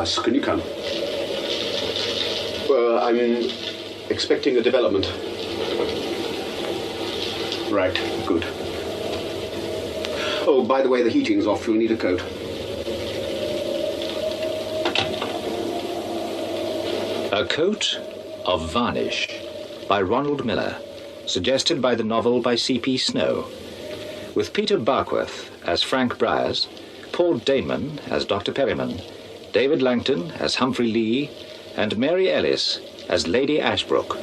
Gus, can you come? Well, I'm expecting a development. Right, good. Oh, by the way, the heating's off. You'll need a coat. A Coat of Varnish by Ronald Miller, suggested by the novel by C.P. Snow, with Peter Barkworth as Frank Briers, Paul Damon as Dr. Perryman, David Langton as Humphrey Lee, and Mary Ellis as Lady Ashbrook.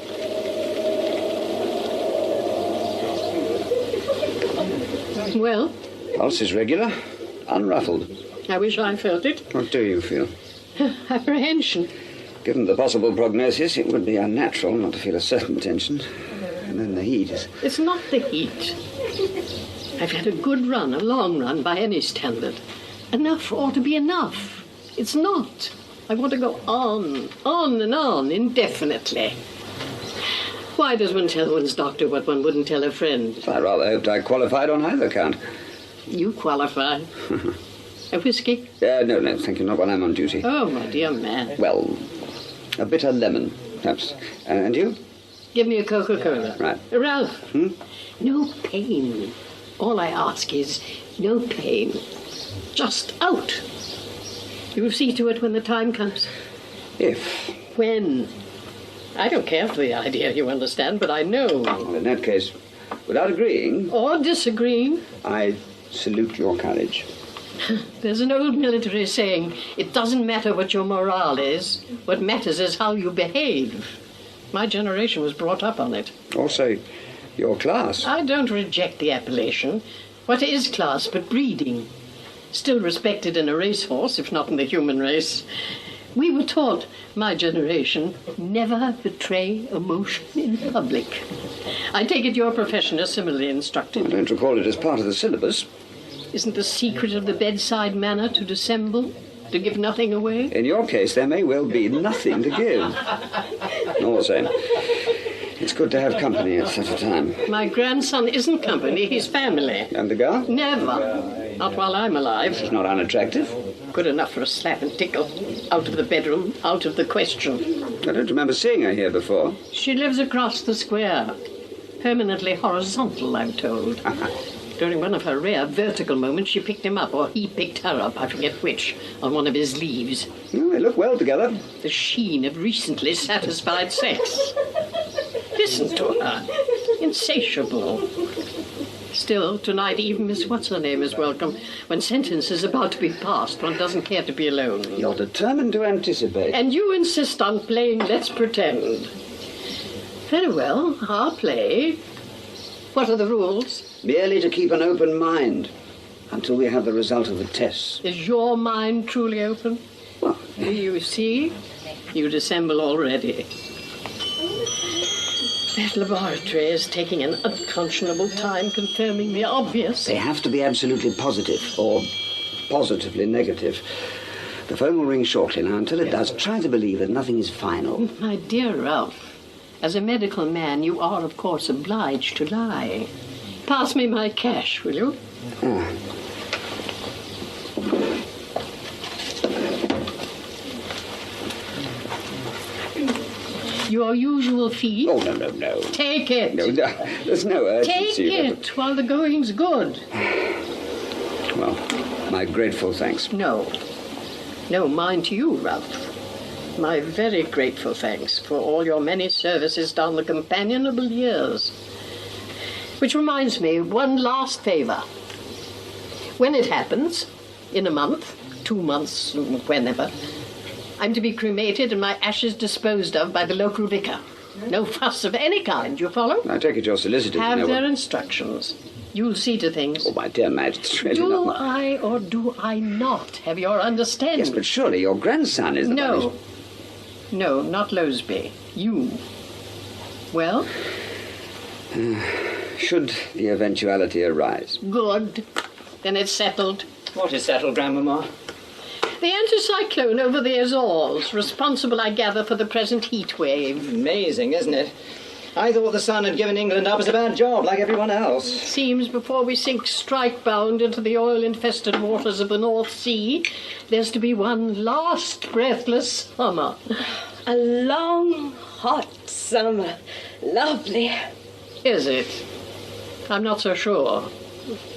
Well? Pulse is regular, unruffled. I wish I felt it. What do you feel? Apprehension. Given the possible prognosis, it would be unnatural not to feel a certain tension. And then the heat is... It's not the heat. I've had a good run, a long run by any standard. Enough ought to be enough. It's not. I want to go on and on, indefinitely. Why does one tell one's doctor what one wouldn't tell a friend? I rather hoped I qualified on either count. You qualify. A whiskey? No, thank you, not when I'm on duty. Oh, my dear man. Well, a bitter lemon, perhaps. And you? Give me a Coca-Cola. Right. Ralph, no pain. All I ask is no pain. Just out. You'll see to it when the time comes. If? When? I don't care for the idea, you understand, but I know. Well, in that case, without agreeing... Or disagreeing. I salute your courage. There's an old military saying, it doesn't matter what your morale is. What matters is how you behave. My generation was brought up on it. Also, your class. I don't reject the appellation. What is class but breeding? Still respected in a racehorse, if not in the human race. We were taught, my generation, never betray emotion in public. I take it your profession is similarly instructed. I don't recall it as part of the syllabus. Isn't the secret of the bedside manner to dissemble, to give nothing away? In your case, there may well be nothing to give. All the same, it's good to have company at such a time. My grandson isn't company, he's family. And the girl? Never. Not while I'm alive. She's not unattractive. Good enough for a slap and tickle. Out of the bedroom, out of the question. I don't remember seeing her here before. She lives across the square. Permanently horizontal, I'm told. During one of her rare vertical moments, she picked him up, or he picked her up, I forget which, on one of his leaves. Oh, they look well together. The sheen of recently satisfied sex. Listen to her. Insatiable. Still, tonight, even Miss What's-Her-Name is welcome. When sentence is about to be passed, one doesn't care to be alone. You're determined to anticipate. And you insist on playing Let's Pretend. Very well, I'll play. What are the rules? Merely to keep an open mind until we have the result of the tests. Is your mind truly open? Well, You see, you dissemble already. That laboratory is taking an unconscionable time confirming the obvious. they have to be absolutely positive, or positively negative. The phone will ring shortly now. Until it does, try to believe that nothing is final. My dear Ralph, as a medical man, you are, of course, obliged to lie. Pass me my cash, will you? Your usual fee? Oh, no. Take it. No, there's no urgency. Take it while the going's good. Well, my grateful thanks. No, mine to you, Ralph. My very grateful thanks for all your many services down the companionable years. Which reminds me, one last favor. When it happens, in a month, 2 months, whenever, I'm to be cremated and my ashes disposed of by the local vicar. No fuss of any kind, you follow? I take it your solicitors Have know their what... You'll see to things. Oh, my dear Madge, it's really Do not... I or do I not have your understanding? Yes, but surely your grandson is the one who's... No, not Loseby. You. Well? Should the eventuality arise. Good. Then it's settled. What is settled, Grandmamma? The anticyclone over the Azores, responsible, I gather, for the present heat wave. Amazing, isn't it? I thought the Sun had given England up as a bad job, like everyone else. Seems before we sink strike-bound into the oil-infested waters of the North Sea, there's to be one last breathless summer. A long, hot summer. Lovely. Is it? I'm not so sure.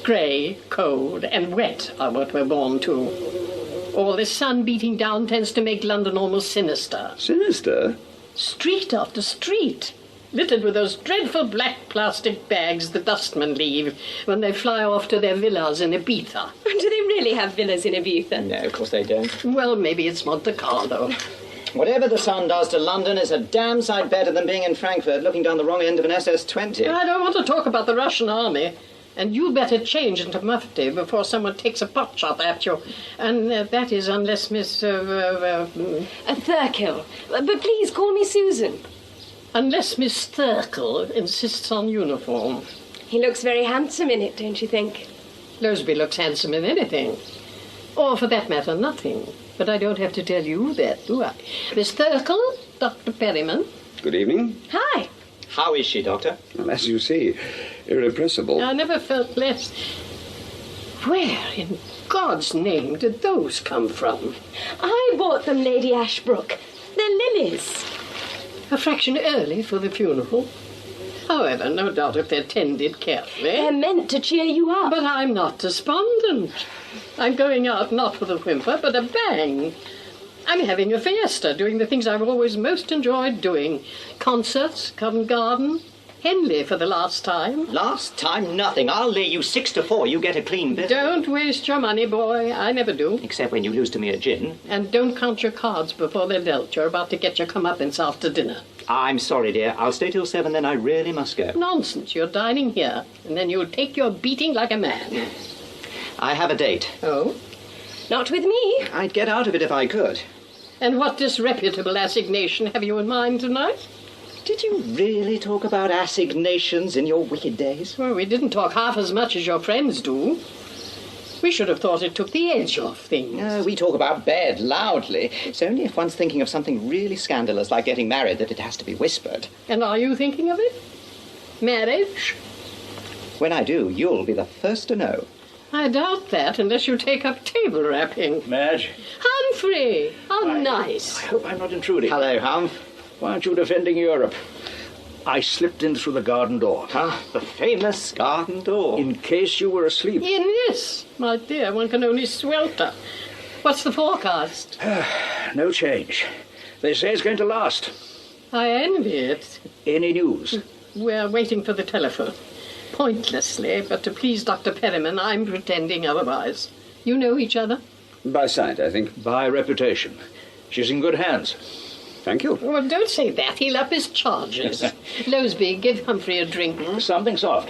Grey, cold, and wet are what we're born to. All this sun beating down tends to make London almost sinister. Sinister? Street after street, littered with those dreadful black plastic bags the dustmen leave when they fly off to their villas in Ibiza. Do they really have villas in Ibiza? No, of course they don't. Well, maybe it's Monte Carlo. Whatever the Sun does to London is a damn sight better than being in Frankfurt looking down the wrong end of an SS-20. I don't want to talk about the Russian army. And you better change into mufti before someone takes a pot shot at you. And that is unless Miss... Thurkill. But please call me Susan. unless Miss Thurkill insists on uniform. He looks very handsome in it, don't you think? Losby looks handsome in anything. Or, for that matter, nothing. But I don't have to tell you that, do I? Miss Thurkill, Dr. Perryman. Good evening. Hi. How is she, Doctor? Well, as you see, irrepressible. I never felt less. Where in God's name did those come from? I bought them, Lady Ashbrook. They're lilies. A fraction early for the funeral. However, no doubt if they're tended carefully. They're meant to cheer you up. But I'm not despondent. I'm going out not with a whimper, but a bang. I'm having a fiesta, doing the things I've always most enjoyed doing. Concerts, Covent Garden, Henley for the last time. Last time, nothing. I'll lay you 6 to 4. You get a clean bill. Don't waste your money, boy. I never do. Except when you lose to me at gin. And don't count your cards before they're dealt. You're about to get your comeuppance after dinner. I'm sorry, dear. I'll stay till 7, then I really must go. Nonsense. You're dining here, and then you'll take your beating like a man. I have a date. Oh? Not with me. I'd get out of it if I could. And what disreputable assignation have you in mind tonight? Did you really talk about assignations in your wicked days? Well, we didn't talk half as much as your friends do. We should have thought it took the edge off things. No, we talk about bed loudly. It's only if one's thinking of something really scandalous like getting married that it has to be whispered. And are you thinking of it? Marriage? When I do, you'll be the first to know. I doubt that, unless you take up table rapping. Madge, Humphrey! How nice. I hope I'm not intruding. Hello, Hum. Why aren't you defending Europe? I slipped in through the garden door. Ah, the famous garden door. In case you were asleep. In this, my dear, one can only swelter. What's the forecast? No change. They say it's going to last. I envy it. Any news? We're waiting for the telephone. Pointlessly, but to please Dr. Perryman, I'm pretending otherwise. You know each other? By sight, I think. By reputation. She's in good hands. Thank you. Well, don't say that. He'll up his charges. Losby, give Humphrey a drink. Something soft.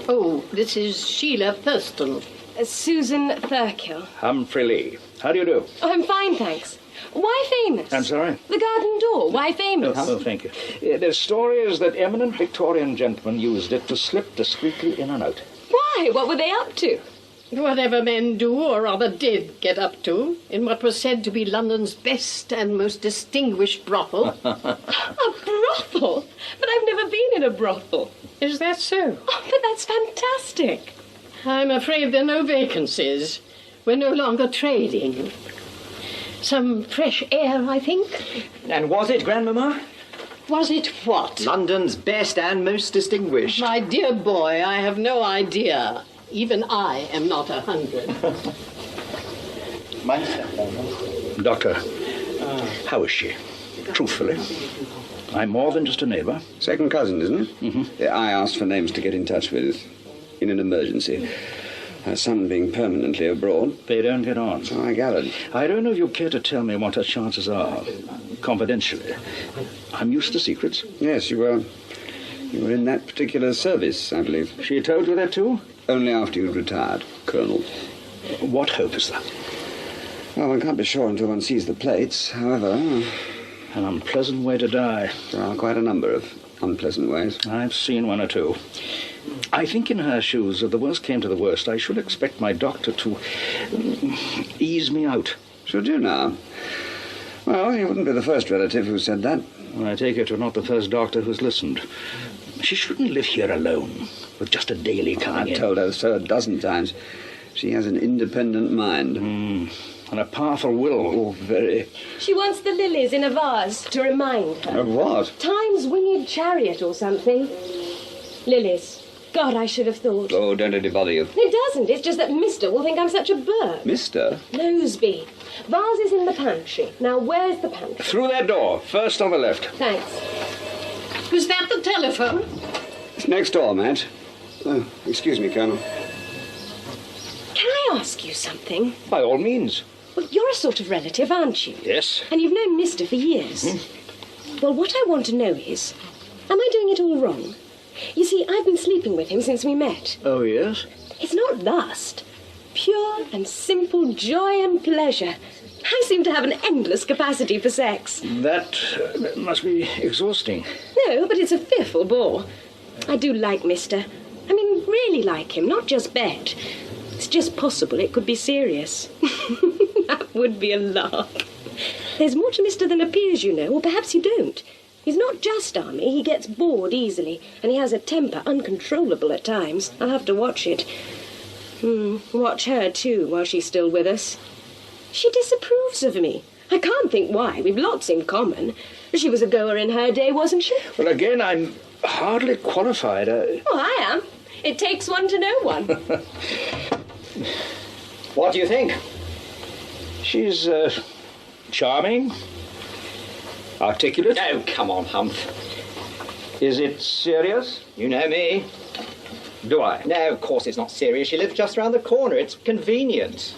Oh, this is Sheila Thurston. Susan Thurkill. Humphrey Lee. How do you do? Oh, I'm fine, thanks. Why famous? I'm sorry? The garden door. Why famous? Oh, thank you. The story is that eminent Victorian gentlemen used it to slip discreetly in and out. Why? What were they up to? Whatever men do, or rather did, get up to, in what was said to be London's best and most distinguished brothel. A brothel? But I've never been in a brothel. Is that so? Oh, but that's fantastic. I'm afraid there are no vacancies. We're no longer trading. Some fresh air, I think. And was it, Grandmama? Was it what? London's best and most distinguished. My dear boy, I have no idea. Even I am not 100. Doctor, how is she? Truthfully. I'm more than just a neighbour. Second cousin, isn't it? Mm-hmm. I asked for names to get in touch with in an emergency. Her son being permanently abroad. They don't get on. So I gathered. I don't know if you care to tell me what her chances are, confidentially. I'm used to secrets. Yes, you were in that particular service, I believe. She told you that too? Only after you'd retired, Colonel. What hope is there? Well, one can't be sure until one sees the plates. However, An unpleasant way to die. there are quite a number of unpleasant ways. I've seen one or two. I think in her shoes, if the worst came to the worst, I should expect my doctor to ease me out. Should you now? Well, you wouldn't be the first relative who said that. Well, I take it you're not the first doctor who's listened. She shouldn't live here alone, with just a daily coming in. I've told her so a dozen times. She has an independent mind. And a powerful will. Oh, very. She wants the lilies in a vase to remind her. Of what? Time's winged chariot or something. Lilies. God, I should have thought. Oh, don't let it bother you. It doesn't. It's just that Mister will think I'm such a bird. Mister? Noseby. Vase is in the pantry. Now, where's the pantry? Through that door, first on the left. Thanks. Was that the telephone? It's next door, Matt. Oh, excuse me, Colonel. Can I ask you something? By all means. Well, you're a sort of relative, aren't you? Yes. And you've known Mister for years. Well, what I want to know is, am I doing it all wrong? You see, I've been sleeping with him since we met. Oh, yes? It's not lust. Pure and simple joy and pleasure. I seem to have an endless capacity for sex. That must be exhausting. No, but it's a fearful bore. I do like Mister. I mean, really like him, not just bed. It's just possible it could be serious. That would be a lark. There's more to Mister than appears, you know, or perhaps you don't. He's not just army, he gets bored easily, and he has a temper uncontrollable at times. I'll have to watch it. Watch her, too, while she's still with us. She disapproves of me. I can't think why. We've lots in common. She was a goer in her day, wasn't she? Well, again, I'm hardly qualified. Well, I am. It takes one to know one. What do you think? She's charming, articulate. Oh, come on, Humph. Is it serious? You know me. Do I? No, of course it's not serious. She lives just round the corner. It's convenient.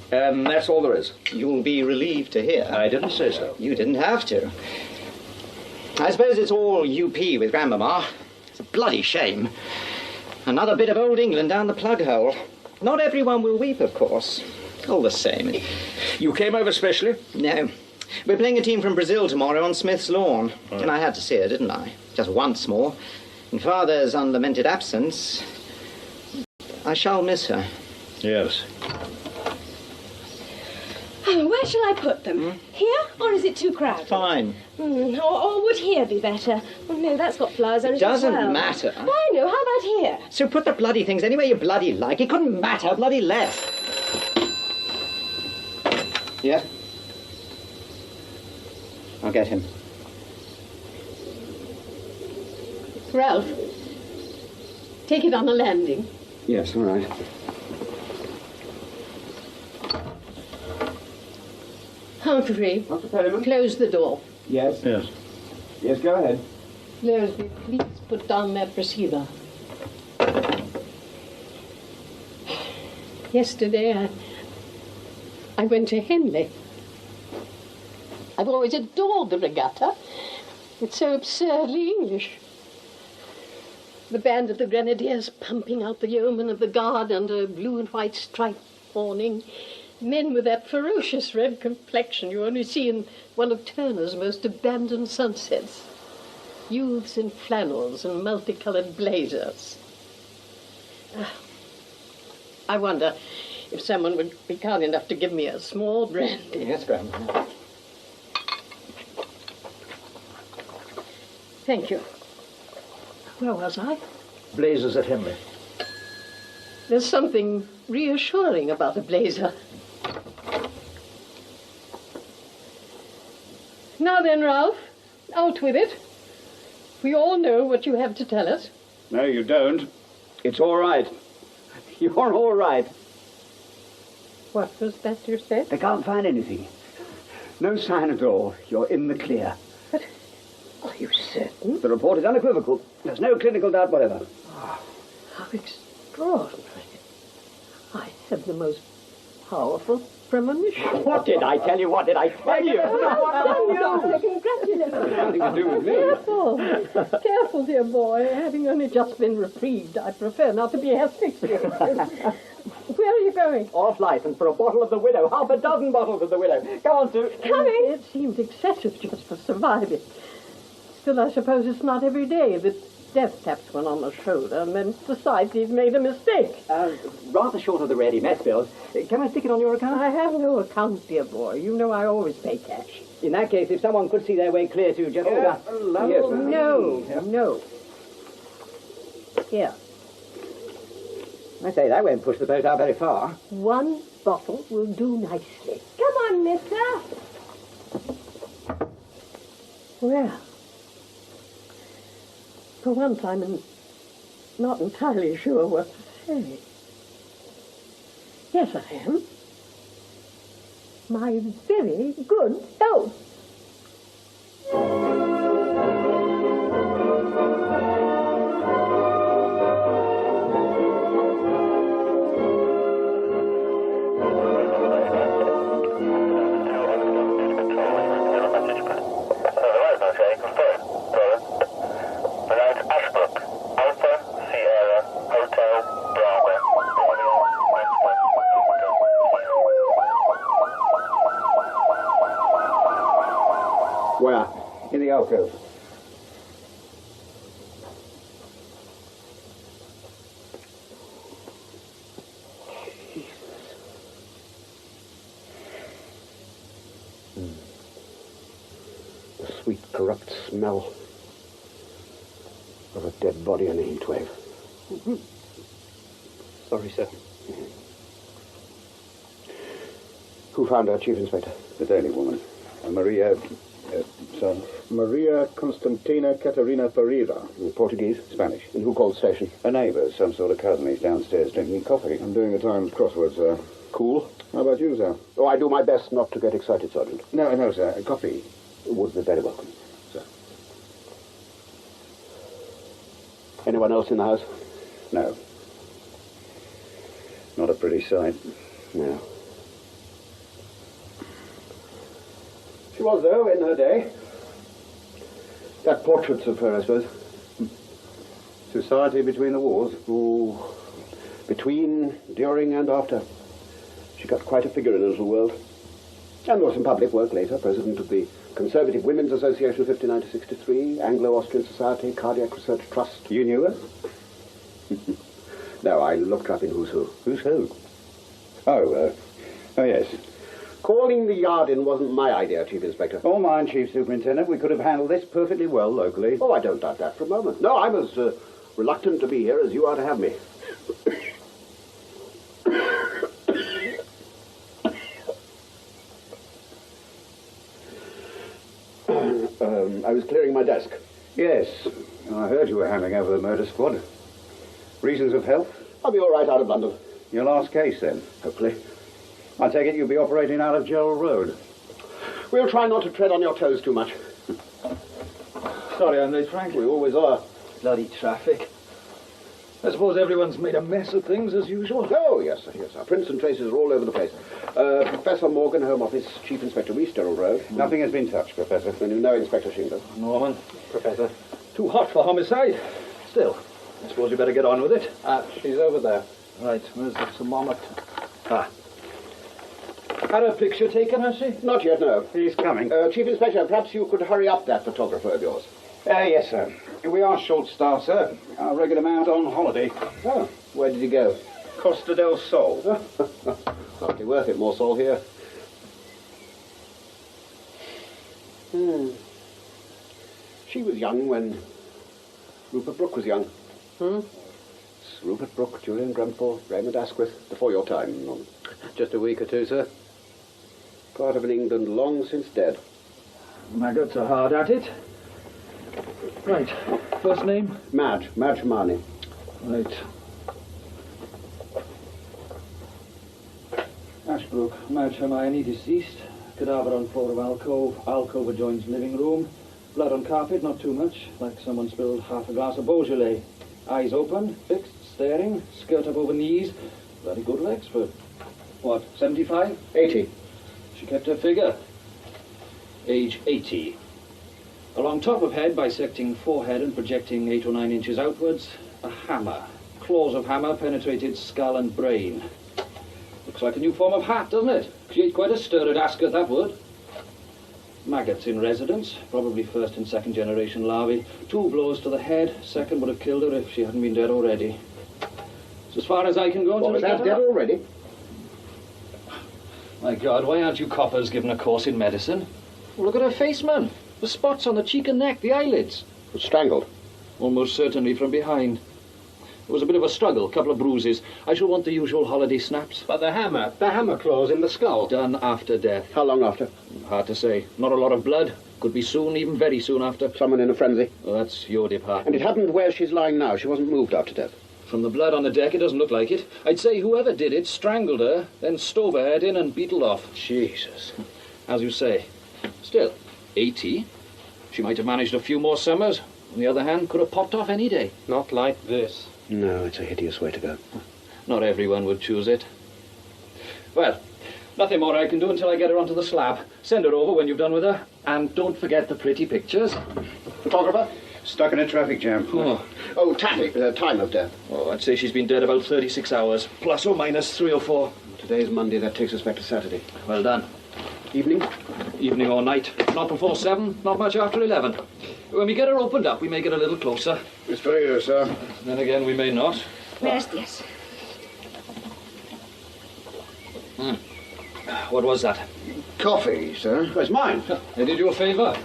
That's all there is. You'll be relieved to hear. I didn't say so. You didn't have to. I suppose it's all UP with Grandmama. It's a bloody shame. Another bit of old England down the plug hole. Not everyone will weep, of course. All the same. You came over specially? No. We're playing a team from Brazil tomorrow on Smith's lawn. And I had to see her, didn't I? Just once more. In Father's unlamented absence, I shall miss her. Yes. Oh, where shall I put them? Here, or is it too crowded? Fine. Or would here be better? Oh, no, that's got flowers on it. Doesn't as well. matter. Oh, I know. How about here? So put the bloody things anywhere you bloody like. It couldn't matter bloody less. Yeah? I'll get him. Ralph, take it on the landing. Yes, all right. Humphrey, Dr. Perryman? close the door. Yes. Yes. Yes, go ahead. Leslie, please put down that receiver. Yesterday, I went to Henley. I've always adored the regatta. It's so absurdly English. The band of the Grenadiers pumping out the yeomen of the Guard under a blue and white striped awning. Men with that ferocious red complexion you only see in one of Turner's most abandoned sunsets. Youths in flannels and multicolored blazers. I wonder if someone would be kind enough to give me a small brandy. Yes, Grandma. Thank you. Where was I? Blazers at Henley. There's something reassuring about a blazer. Now then, Ralph, out with it. We all know what you have to tell us. No, you don't. It's all right. You're all right. What was that you said? I can't find anything. No sign at all. You're in the clear. But are you certain? The report is unequivocal. There's no clinical doubt whatever. How extraordinary. I have the most powerful premonition. What did I tell you? What did I tell you? Congratulations. Nothing to do with me. Careful. Careful, dear boy. Having only just been reprieved, I prefer not to be asphyxiated. Where are you going? Off license for a bottle of the Widow. Half a dozen bottles of the Widow. Go on, Sue. Coming. It seems excessive just for surviving. Still, I suppose it's not every day that death taps one on the shoulder and then decides he's made a mistake. Rather short of the ready mess bills. Can I stick it on your account? I have no account, dear boy. You know I always pay cash. In that case, if someone could see their way clear to just... Yes, No. Here. I say, that won't push the boat out very far. One bottle will do nicely. Come on, mister. Well, for once I'm not entirely sure what to say. Yes, I am. My very good health. Where? In the alcove. The sweet, corrupt smell of a dead body in a heat wave. Sorry, sir. Who found her, Chief Inspector? The Daily woman. Maria Constantina Catarina Pereira. Portuguese? Spanish. And who called the station? A neighbour, some sort of cousin. He's downstairs drinking coffee. I'm doing the Times crossword, sir. Cool. How about you, sir? Oh, I do my best not to get excited, Sergeant. No, sir. Coffee. Would be very welcome, sir. Anyone else in the house? No. Not a pretty sight. No. She was, though, in her day. Got portraits of her, I suppose. Society between the wars? Oh, between, during, and after. She got quite a figure in the little world. And was in public work later, president of the Conservative Women's Association 59 to 63, Anglo-Austrian Society, Cardiac Research Trust. You knew her? No, I looked her up in Who's Who. Who's who? Oh, yes. Calling the yard in wasn't my idea, Chief Inspector. All mine, Chief Superintendent. We could have handled this perfectly well locally. Oh, I don't doubt that for a moment. No, I'm as reluctant to be here as you are to have me. I was clearing my desk. Yes. I heard you were handing over the murder squad. Reasons of health? I'll be all right out of London. Your last case, then? Hopefully. I take it you'll be operating out of Gerald Road. We'll try not to tread on your toes too much. Sorry I'm late, Frank. We always are. Bloody traffic. I suppose everyone's made a mess of things as usual. Oh, yes, sir, yes, sir. Prints and traces are all over the place. Professor Morgan, Home Office, Chief Inspector Reese, Gerald Road. Nothing has been touched, Professor. And you know Inspector Shingler. Norman, Professor. Too hot for homicide. Still, I suppose you better get on with it. She's over there. Right, where's the thermometer? Had a picture taken, has she? Not yet, no. He's coming. Chief Inspector, perhaps you could hurry up that photographer of yours. Yes, sir. We are short-staffed, sir. Our regular man's on holiday. Oh, where did he go? Costa del Sol. Hardly worth it, more Sol here. She was young when Rupert Brooke was young. Rupert Brooke, Julian Grenfell, Raymond Asquith, before your time, Norman. Just a week or two, sir. Part of an England long since dead. Maggots are hard at it. Right, first name? Madge Marnie. Right. Ashbrook, Madge Hermione, deceased. Cadaver on floor of alcove. Alcove adjoins living room. Blood on carpet, not too much, like someone spilled half a glass of Beaujolais. Eyes open, fixed, staring, skirt up over knees. Very good legs for, what, 75? 80. She kept her figure. Age 80. Along top of head, bisecting forehead and projecting 8 or 9 inches outwards, a hammer. Claws of hammer penetrated skull and brain. Looks like a new form of hat, doesn't it? Create quite a stir at Ascot, that would. Maggots in residence, probably first and second generation larvae. 2 blows to the head, second would have killed her if she hadn't been dead already. It's as far as I can go until Was we that get dead her. already? My God, why aren't you coppers given a course in medicine? Look at her face, man. The spots on the cheek and neck, the eyelids. Strangled. Almost certainly from behind. It was a bit of a struggle, a couple of bruises. I shall want the usual holiday snaps. But the hammer claws in the skull. Done after death. How long after? Hard to say. Not a lot of blood. Could be soon, even very soon after. Someone in a frenzy. Well, that's your department. And it happened where she's lying now. She wasn't moved after death. From the blood on the deck, it doesn't look like it. I'd say whoever did it strangled her, then stove her head in and beetled off. Jesus. As you say. Still, 80. She might have managed a few more summers. On the other hand, could have popped off any day. Not like this. No, it's a hideous way to go. Not everyone would choose it. Well, nothing more I can do until I get her onto the slab. Send her over when you've done with her. And don't forget the pretty pictures. Photographer? Stuck in a traffic jam. Oh, traffic, time of death. Oh, I'd say she's been dead about 36 hours. Plus or minus 3 or 4. Today's Monday. That takes us back to Saturday. Well done. Evening? Evening or night. Not before 7, not much after 11. When we get her opened up, we may get a little closer. It's for you, sir. Then again, we may not. Gracias. What was that? Coffee, sir. Where's mine? I did you a favour.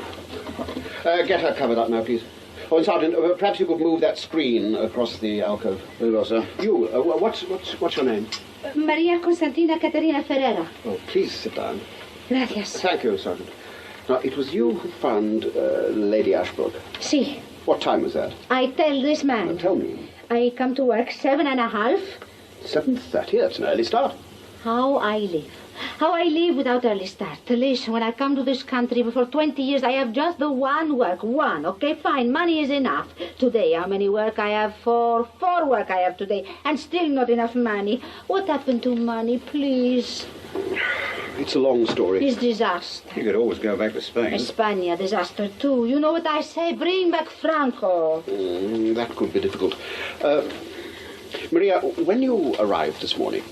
Get her covered up now, please. Oh, and Sergeant, perhaps you could move that screen across the alcove. Very well, sir. You, what's your name? Maria Constantina Caterina Ferreira. Oh, please sit down. Gracias. Thank you, Sergeant. Now, it was you who found Lady Ashbrook. Sí. What time was that? I tell this man. Tell me. I come to work 7:30. 7:30? That's an early start. How I live. How I live without early start. Listen, when I come to this country for 20 years, I have just the one work. One, okay, fine. Money is enough. Today, how many work I have? Four work I have today. And still not enough money. What happened to money, please? It's a long story. It's disaster. You could always go back to Spain. España, disaster too. You know what I say? Bring back Franco. That could be difficult. Maria, when you arrived this morning,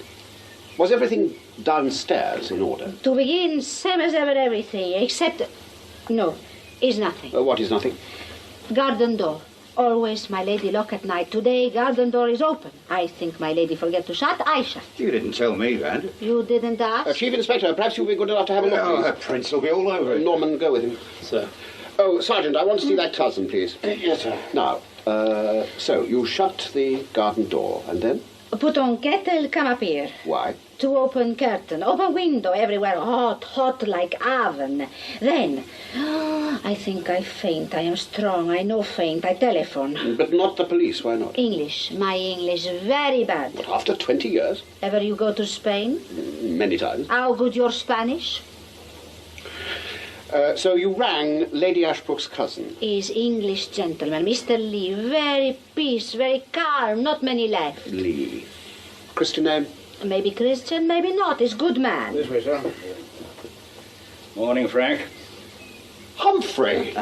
was everything downstairs in order? To begin, same as ever everything, except... No, is nothing. What is nothing? Garden door. Always my lady lock at night. Today, garden door is open. I think my lady forget to shut, I shut. You didn't tell me that. You didn't ask? Chief Inspector, perhaps you'll be good enough to have a look. Oh, that prince will be all over it. Norman, go with him. Sir. Oh, Sergeant, I want to see that cousin, please. Yes, sir. Now, so you shut the garden door, and then? Put on kettle, come up here. Why? To open curtain, open window, everywhere hot like oven. Then, I think I faint, I am strong, I no faint, I telephone. But not the police, why not? English, my English very bad. But after 20 years? Ever you go to Spain? Many times. How good your Spanish? So you rang Lady Ashbrook's cousin? Is English gentleman, Mr. Lee, very peace, very calm, not many left. Lee. Christian name? Maybe Christian, maybe not, is good man. This way, sir. Morning, Frank. Humphrey!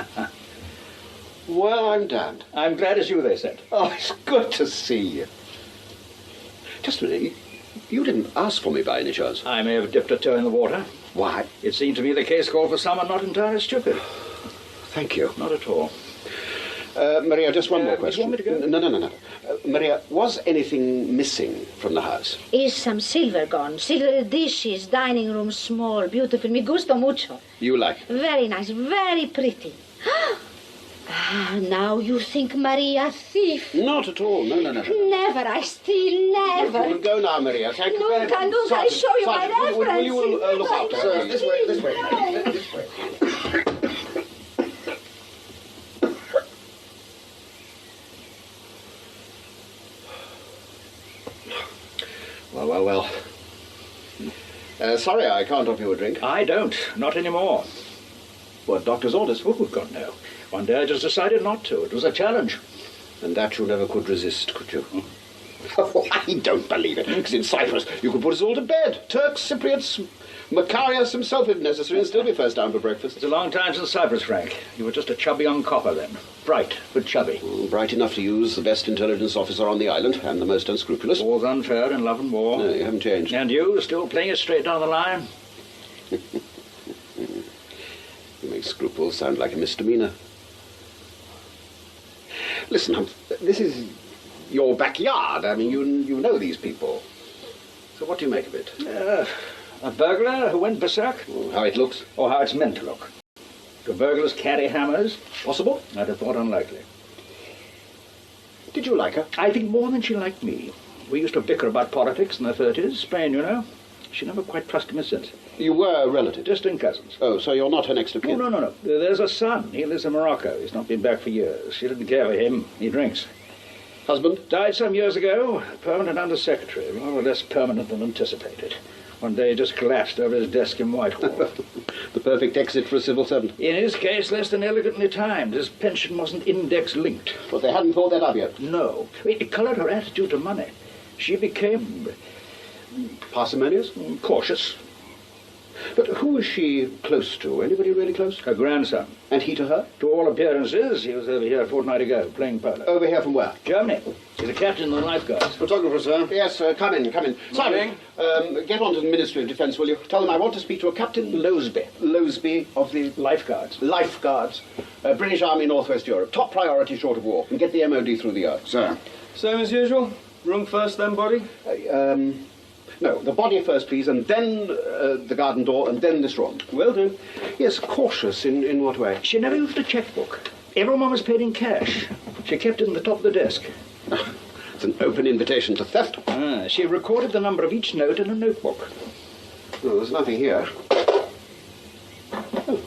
Well, I'm damned. I'm glad it's you, they said. Oh, it's good to see you. Just a minute. You didn't ask for me by any chance. I may have dipped a toe in the water. Why? It seemed to me the case called for someone not entirely stupid. Thank you. Not at all. Maria, just one more You question. want me to go? No. Maria, was anything missing from the house? Is some silver gone, silver dishes, dining room small, beautiful, me gusto mucho. You like it? Very nice, very pretty. Now you think Maria thief. Not at all. No. Never, I steal, never. You can go now, Maria. Thank you very much. Nunca, I show you my Sergeant, will reference. you look after her? This way. This way. Well. Sorry, I can't offer you a drink. I don't. Not anymore. Well, doctor's orders. Oh, God, no. One day I just decided not to. It was a challenge. And that you never could resist, could you? Oh, I don't believe it. Because in Cyprus, you could put us all to bed. Turks, Cypriots, Macarius himself, if necessary, and still be first down for breakfast. It's a long time since Cyprus, Frank. You were just a chubby young copper then. Bright, but chubby. Bright enough to use the best intelligence officer on the island, and the most unscrupulous. All's unfair in love and war. No, you haven't changed. And you, still playing it straight down the line? You make scruples sound like a misdemeanor. Listen, this is your backyard. I mean, you know these people. So what do you make of it? A burglar who went berserk? How it looks? Or how it's meant to look? Do burglars carry hammers? Possible. I'd have thought unlikely. Did you like her? I think more than she liked me. We used to bicker about politics in the 30s, Spain, you know. She never quite trusted me since. You were relatives? Distant cousins. Oh, so you're not her next of kin? No. There's a son. He lives in Morocco. He's not been back for years. She didn't care for him. He drinks. Husband? Died some years ago. Permanent undersecretary. Rather less permanent than anticipated. One day he just collapsed over his desk in Whitehall. The perfect exit for a civil servant. In his case, less than elegantly timed. His pension wasn't index-linked. But they hadn't thought that of yet? No. It coloured her attitude to money. She became... parsimonious? Cautious. But who was she close to? Anybody really close? Her grandson. And he to her? To all appearances, he was over here a fortnight ago, playing polo. Over here from where? Germany. He's a captain in the lifeguards. Photographer, sir. Yes, come in. Simon, get on to the Ministry of Defence, will you? Tell them I want to speak to a Captain Loseby. Loseby of the... Lifeguards. Lifeguards. British Army, Northwest Europe. Top priority short of war. And get the MOD through the earth. Sir. Same as usual? Room first, then body? No, the body first, please, and then the garden door, and then this room. Will do. Yes, cautious in what way? She never used a checkbook. Everyone was paid in cash. She kept it in the top of the desk. It's an open invitation to theft. She recorded the number of each note in a notebook. No, there's nothing here. Oh.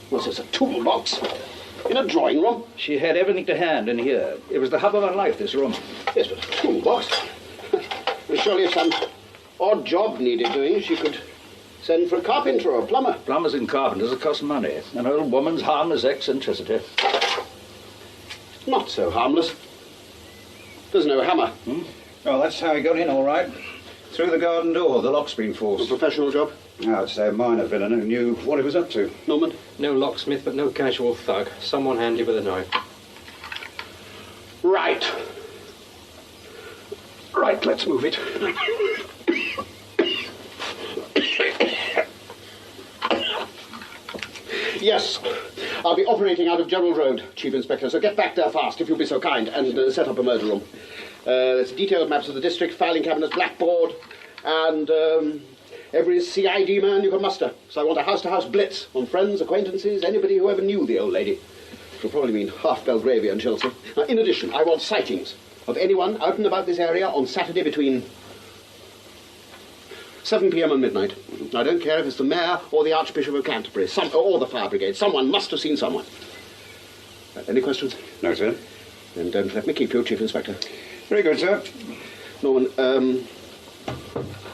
What's this, a toolbox? In a drawing room? She had everything to hand in here. It was the hub of her life, this room. Yes, but a toolbox? Surely if some odd job needed doing, she could send for a carpenter or a plumber. Plumbers and carpenters cost money. An old woman's harmless eccentricity. Not so harmless. There's no hammer. Oh, that's how he got in, all right. Through the garden door, the lock's been A forced. professional job? I'd say a minor villain who knew what he was up to. Norman? No locksmith, but no casual thug. Someone handy with a knife. Right. Right, let's move it. Yes, I'll be operating out of Gerald Road, Chief Inspector, so get back there fast, if you'll be so kind, and set up a murder room. There's detailed maps of the district, filing cabinets, blackboard, and every CID man you can muster. So I want a house-to-house blitz on friends, acquaintances, anybody who ever knew the old lady. Which will probably mean half Belgravia and Chelsea. Now, in addition, I want sightings of anyone out and about this area on Saturday between 7 p.m. and midnight. I don't care if it's the mayor or the Archbishop of Canterbury, or the fire brigade. Someone must have seen someone. Any questions? No, sir. Then don't let me keep you, Chief Inspector. Very good, sir. Norman,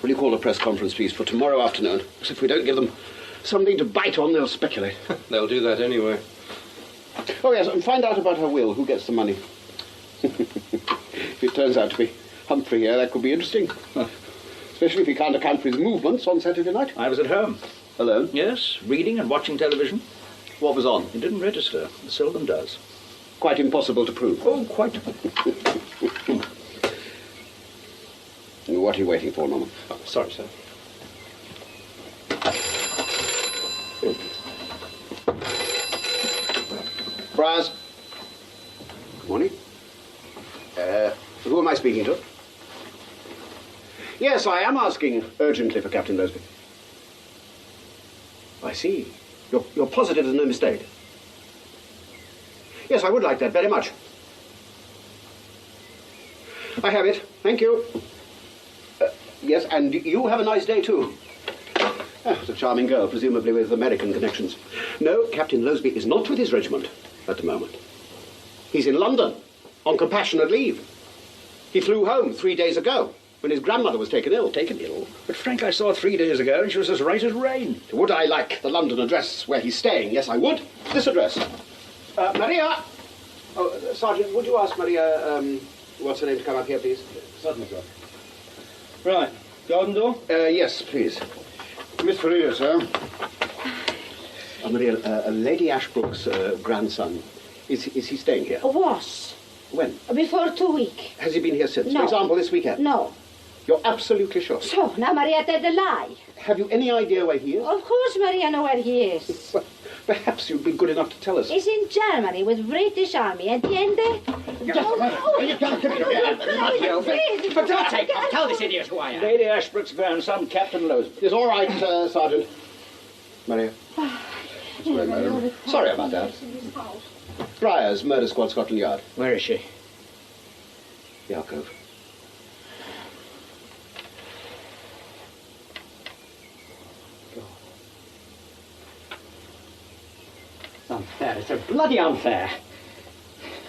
will you call a press conference, please, for tomorrow afternoon? Because if we don't give them something to bite on, they'll speculate. They'll do that anyway. Oh, yes, and find out about her will, who gets the money. If it turns out to be Humphrey here, that could be interesting. Especially if he can't account for his movements on Saturday night. I was at home. Alone? Yes, reading and watching television. What was on? It didn't register. It seldom does. Quite impossible to prove. Oh, quite. What are you waiting for, Norman? Oh, sorry, sir. Briars. Good morning. Who am I speaking to? Yes, I am asking urgently for Captain Loseby. I see. You're positive there's no mistake. Yes, I would like that very much. I have it. Thank you. Yes, and you have a nice day, too. It's a charming girl, presumably with American connections. No, Captain Loseby is not with his regiment at the moment. He's in London on compassionate leave. He flew home 3 days ago when his grandmother was taken ill. Taken ill? But Frank, I saw her 3 days ago and she was as right as rain. Would I like the London address where he's staying? Yes, I would. This address. Maria! Oh, Sergeant, would you ask Maria, what's her name, to come up here, please? Certainly, sir. Right. Garden door? Yes, please. Miss Farida, sir. Maria, Lady Ashbrook's grandson, is he staying here? Was. When? Before 2 weeks. Has he been here since? No. For example, this weekend? No. You're absolutely sure? So, now Maria tell the lie. Have you any idea where he is? Of course Maria know where he is. Well, perhaps you'd be good enough to tell us. He's in Germany with British Army. Entiende? For God's sake, tell this idiot who I am. Lady Ashbrook's grandson, Captain Loseby. It's all right, Sergeant. Maria. Rainbow. Sorry about that. Briars, Murder Squad, Scotland Yard. Where is she? The alcove. It's unfair. It's so bloody unfair.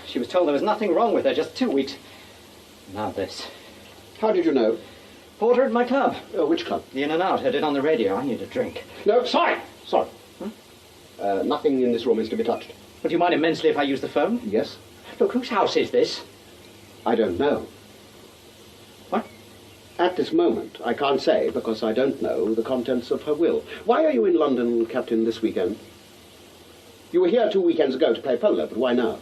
She was told there was nothing wrong with her, just 2 weeks. Now this. How did you know? Porter at my club. Which club? The In and Out. Heard it on the radio. I need a drink. No, sorry. Nothing in this room is to be touched. Would you mind immensely if I use the phone? Yes? Look, whose house is this? I don't know. What? At this moment, I can't say because I don't know the contents of her will. Why are you in London, Captain, this weekend? You were here 2 weekends ago to play polo, but why now?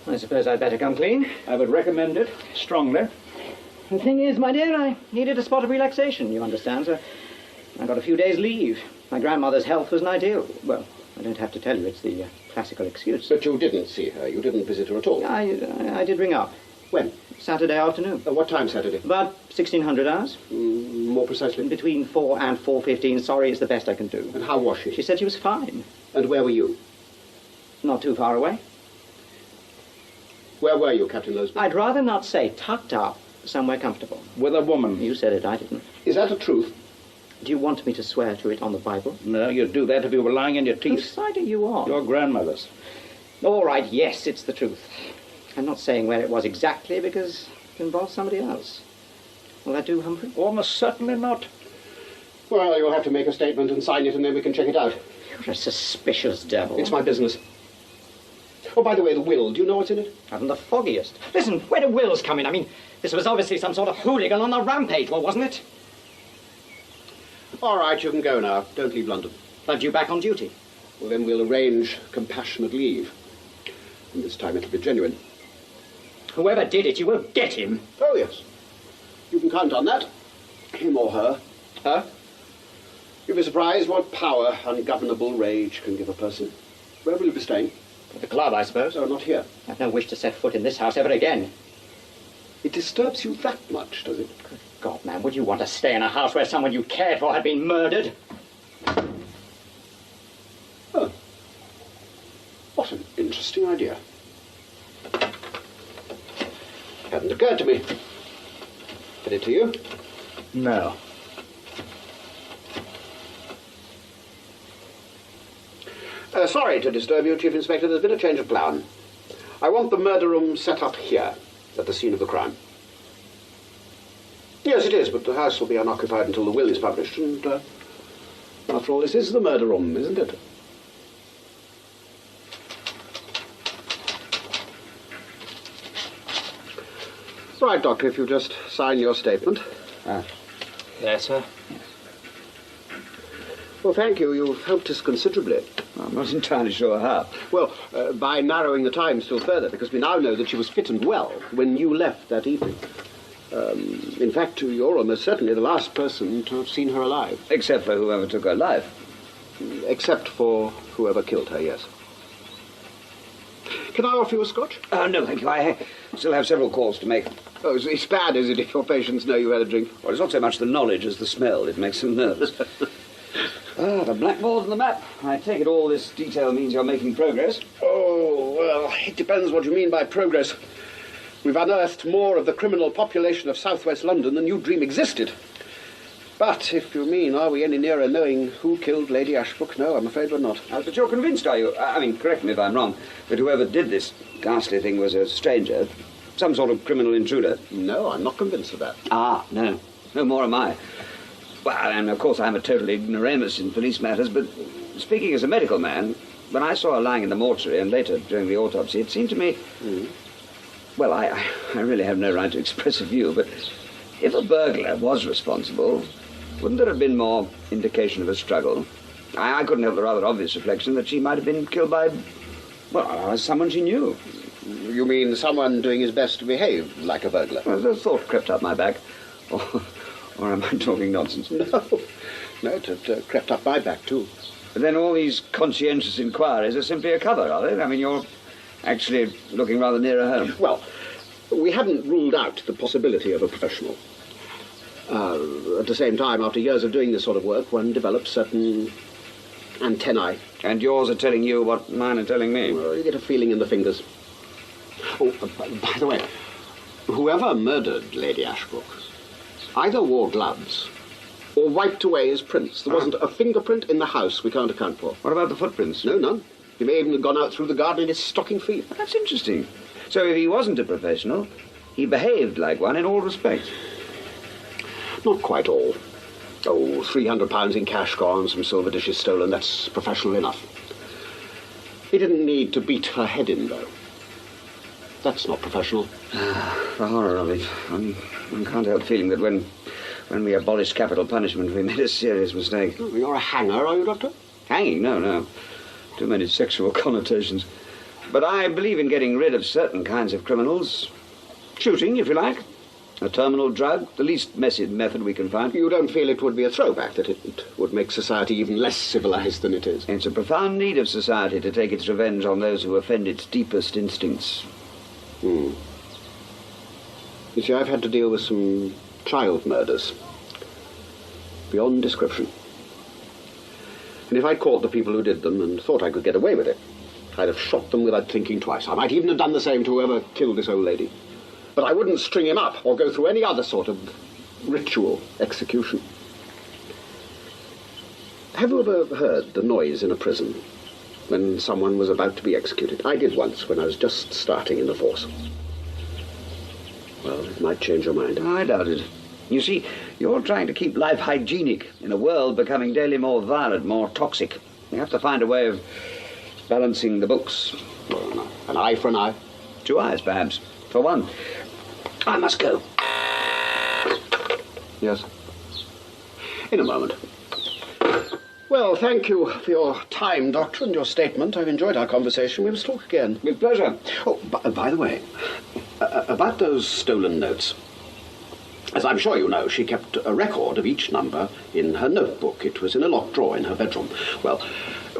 I suppose I'd better come clean. I would recommend it strongly. The thing is, my dear, I needed a spot of relaxation, you understand, so I got a few days' leave. My grandmother's health wasn't ideal. Well, I don't have to tell you, it's the classical excuse. But you didn't see her, you didn't visit her at all? I did ring up. When? Saturday afternoon. What time Saturday? About 1600 hours. More precisely? Between 4 and 4:15. Sorry, it's the best I can do. And how was she? She said she was fine. And where were you? Not too far away. Where were you, Captain Loseby? I'd rather not say. Tucked up, somewhere comfortable. With a woman. You said it, I didn't. Is that the truth? Do you want me to swear to it on the Bible? No, you'd do that if you were lying in your teeth. Whose side are you on? Your grandmother's. All right, yes, it's the truth. I'm not saying where it was exactly because it involves somebody else. Will that do, Humphrey? Almost certainly not. Well, you'll have to make a statement and sign it, and then we can check it out. You're a suspicious devil. It's my business. Oh, by the way, the will, do you know what's in it? Haven't the foggiest. Listen, where do wills come in? I mean, this was obviously some sort of hooligan on the rampage, well, wasn't it? All right, you can go now. Don't leave London. But you back on duty? Well, then we'll arrange compassionate leave. And this time it'll be genuine. Whoever did it, you will get him. Oh, yes. You can count on that. Him or her. Her? You'll be surprised what power ungovernable rage can give a person. Where will you be staying? At the club, I suppose. Oh, not here. I've no wish to set foot in this house ever again. It disturbs you that much, does it? Good God, man, would you want to stay in a house where someone you cared for had been murdered? Oh. What an interesting idea. Hadn't occurred to me. Did it to you? No. Sorry to disturb you, Chief Inspector. There's been a change of plan. I want the murder room set up here, at the scene of the crime. Yes, it is, but the house will be unoccupied until the will is published, and after all, this is the murder room, isn't it? Right, Doctor, if you just sign your statement. There, sir. Well, thank you. You've helped us considerably. I'm not entirely sure how. Well, by narrowing the time still further, because we now know that she was fit and well when you left that evening. In fact, you're almost certainly the last person to have seen her alive. Except for whoever took her life. Except for whoever killed her, yes. Can I offer you a scotch? No, thank you. I still have several calls to make. Oh, it's bad, is it, if your patients know you had a drink? Well, it's not so much the knowledge as the smell. It makes them nervous. The blackboard and the map. I take it all this detail means you're making progress. Oh, well, it depends what you mean by progress. We've unearthed more of the criminal population of southwest London than you dream existed. But if you mean, are we any nearer knowing who killed Lady Ashbrook? No, I'm afraid we're not. But you're convinced, are you? I mean, correct me if I'm wrong, but whoever did this ghastly thing was a stranger, some sort of criminal intruder. No, I'm not convinced of that. No. No more am I. Well, and of course I'm a total ignoramus in police matters, but speaking as a medical man, when I saw her lying in the mortuary and later during the autopsy, it seemed to me... Well, I really have no right to express a view, but if a burglar was responsible, wouldn't there have been more indication of a struggle? I couldn't help the rather obvious reflection that she might have been killed by, well, someone she knew. You mean someone doing his best to behave like a burglar? Well, the thought crept up my back. Or am I talking nonsense? No, it crept up my back, too. But then all these conscientious inquiries are simply a cover, are they? I mean, you're actually looking rather nearer home. Well, we hadn't ruled out the possibility of a professional. At the same time, after years of doing this sort of work, one develops certain Antennae. And yours are telling you what mine are telling me. Well, you get a feeling in the fingers. Oh, by the way, whoever murdered Lady Ashbrook either wore gloves or wiped away his prints. There wasn't a fingerprint in the house we can't account for. What about the footprints? No, none. He may even have gone out through the garden in his stocking feet. That's interesting. So if he wasn't a professional, he behaved like one in all respects. Not quite all. Oh, £300 in cash gone, some silver dishes stolen, that's professional enough. He didn't need to beat her head in, though. That's not professional. The horror of it. One can't help feeling that when we abolished capital punishment, we made a serious mistake. Oh, you're a hanger, are you, Doctor? Hanging? No. Too many sexual connotations. But I believe in getting rid of certain kinds of criminals. Shooting, if you like. A terminal drug, the least messy method we can find. You don't feel it would be a throwback, that it would make society even less civilized than it is? It's a profound need of society to take its revenge on those who offend its deepest instincts. You see, I've had to deal with some child murders. Beyond description. And if I'd caught the people who did them and thought I could get away with it, I'd have shot them without thinking twice. I might even have done the same to whoever killed this old lady. But I wouldn't string him up or go through any other sort of ritual execution. Have you ever heard the noise in a prison when someone was about to be executed? I did once when I was just starting in the force. Well, it might change your mind. I doubt it. You see, you're trying to keep life hygienic in a world becoming daily more violent, more toxic. You have to find a way of balancing the books. Well, no. An eye for an eye. 2 eyes, perhaps. For one. I must go. Yes. In a moment. Well, thank you for your time, Doctor, and your statement. I've enjoyed our conversation. We must talk again. With pleasure. Oh, by the way, about those stolen notes. As I'm sure you know, she kept a record of each number in her notebook. It was in a locked drawer in her bedroom. Well,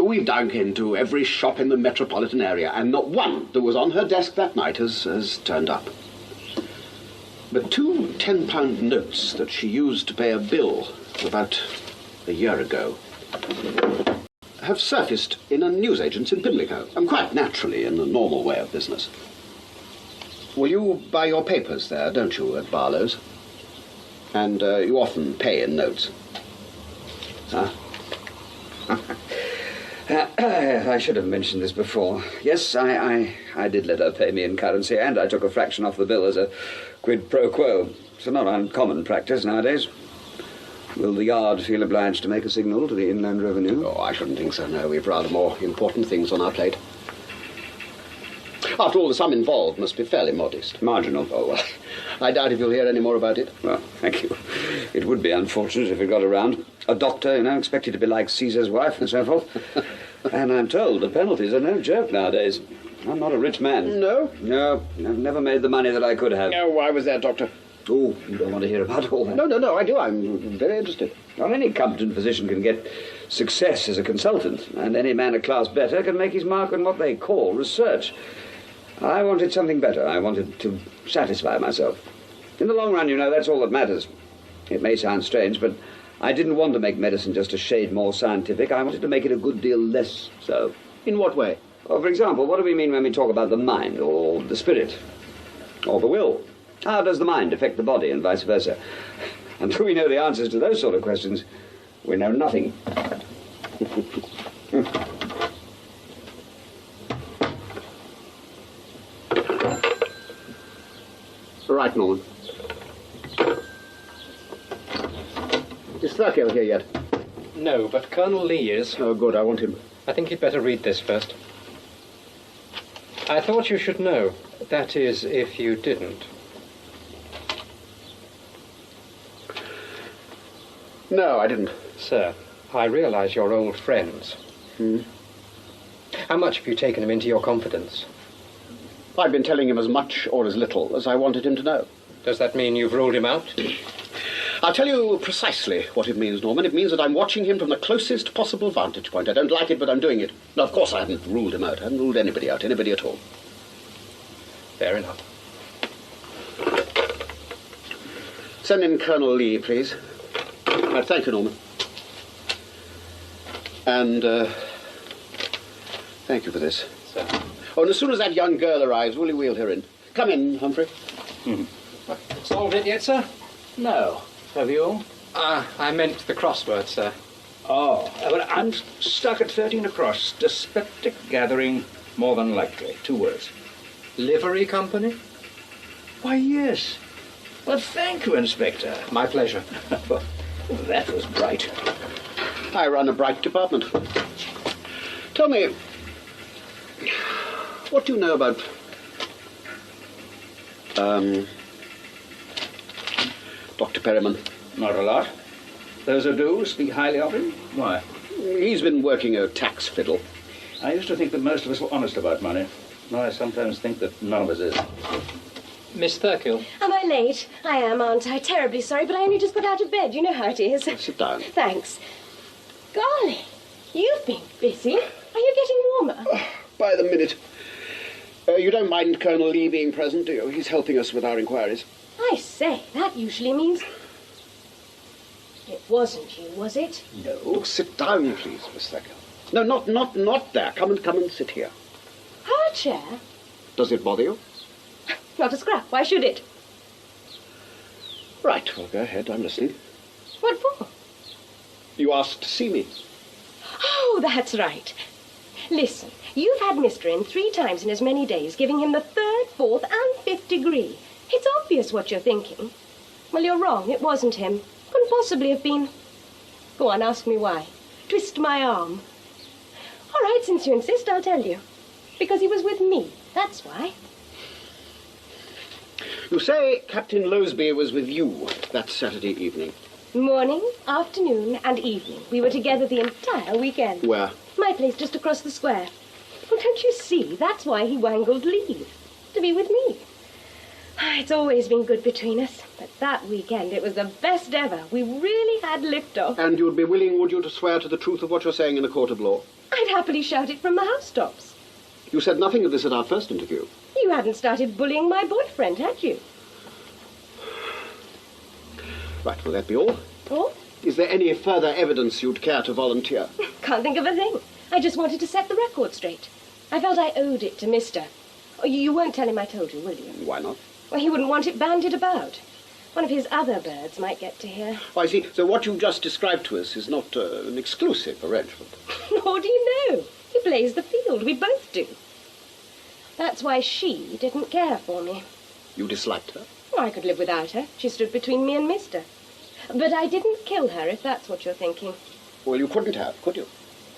we've dug into every shop in the metropolitan area, and not one that was on her desk that night has turned up. But 2 £10 notes that she used to pay a bill about a year ago have surfaced in a newsagent's in Pimlico, and quite naturally in the normal way of business. Well, you buy your papers there, don't you, at Barlow's? And you often pay in notes. Huh? I should have mentioned this before. Yes, I did let her pay me in currency, and I took a fraction off the bill as a quid pro quo. It's a not uncommon practice nowadays. Will the Yard feel obliged to make a signal to the Inland Revenue? Oh, I shouldn't think so, no. We've rather more important things on our plate. After all, the sum involved must be fairly modest. Marginal. Oh, well, I doubt if you'll hear any more about it. Well, thank you. It would be unfortunate if it got around. A doctor, expected to be like Caesar's wife and so forth. And I'm told the penalties are no joke nowadays. I'm not a rich man. No? No, I've never made the money that I could have. Oh, why was that, Doctor? Oh, you don't want to hear about all that. No, I do. I'm very interested. Well, any competent physician can get success as a consultant, and any man a class better can make his mark on what they call research. I wanted something better. I wanted to satisfy myself. In the long run, that's all that matters. It may sound strange, but I didn't want to make medicine just a shade more scientific. I wanted to make it a good deal less so. In what way? Well, for example, what do we mean when we talk about the mind, or the spirit, or the will? How does the mind affect the body, and vice versa? Until we know the answers to those sort of questions, we know nothing. Right, Norman. Is Thurkill here yet? No, but Colonel Lee is. Oh, good. I want him. I think you'd better read this first. I thought you should know. That is, if you didn't. No, I didn't. Sir, I realize you're old friends. How much have you taken him into your confidence? I've been telling him as much or as little as I wanted him to know. Does that mean you've ruled him out? I'll tell you precisely what it means, Norman. It means that I'm watching him from the closest possible vantage point. I don't like it, but I'm doing it. Now, of course, I haven't ruled him out. I haven't ruled anybody out, anybody at all. Fair enough. Send in Colonel Lee, please. Thank you, Norman. And, thank you for this. Sir. Oh, and as soon as that young girl arrives, will you wheel her in? Come in, Humphrey. Solved it yet, sir? No. Have you? I meant the crossword, sir. Oh, well, I'm stuck at 13 across. Dyspeptic gathering, more than likely. 2 words. Livery company? Why, yes. Well, thank you, Inspector. My pleasure. Well, that was bright. I run a bright department. Tell me, what do you know about, Dr. Perryman? Not a lot. Those who do speak highly of him. Why? He's been working a tax fiddle. I used to think that most of us were honest about money. Now I sometimes think that none of us is. Miss Thurkill? Am I late? I am, aren't I? Terribly sorry, but I only just got out of bed. You know how it is. Sit down. Thanks. Golly, you've been busy. Are you getting warmer? By the minute. You don't mind Colonel Lee being present, do you? He's helping us with our inquiries. I say, that usually means... It wasn't you, was it? No. Look, sit down, please, Miss Thurkill. No, not there. Come and sit here. Her chair? Does it bother you? Not a scrap. Why should it? Right, well, go ahead. I'm listening. What for? You asked to see me. Oh, that's right. Listen, you've had Mister in 3 times in as many days, giving him the 3rd, 4th, and 5th degree. It's obvious what you're thinking. Well, you're wrong. It wasn't him. Couldn't possibly have been. Go on, ask me why. Twist my arm. All right, since you insist, I'll tell you. Because he was with me. That's why. You say Captain Loseby was with you that Saturday evening. Morning, afternoon, and evening. We were together the entire weekend. Where? My place just across the square. Well, don't you see? That's why he wangled leave. To be with me. It's always been good between us. But that weekend, it was the best ever. We really had liftoff. And you'd be willing, would you, to swear to the truth of what you're saying in a court of law? I'd happily shout it from the housetops. You said nothing of this at our first interview. You hadn't started bullying my boyfriend, had you? Right, will that be all? Oh? Is there any further evidence you'd care to volunteer? Can't think of a thing. I just wanted to set the record straight. I felt I owed it to Mister. Oh, you won't tell him I told you, will you? Why not? Well, he wouldn't want it bandied about. One of his other birds might get to hear. Oh, I see. So what you just described to us is not an exclusive arrangement. How do you know? He plays the field. We both do. That's why she didn't care for me. You disliked her? Well, I could live without her. She stood between me and Mister. But I didn't kill her, if that's what you're thinking. Well, you couldn't have, could you?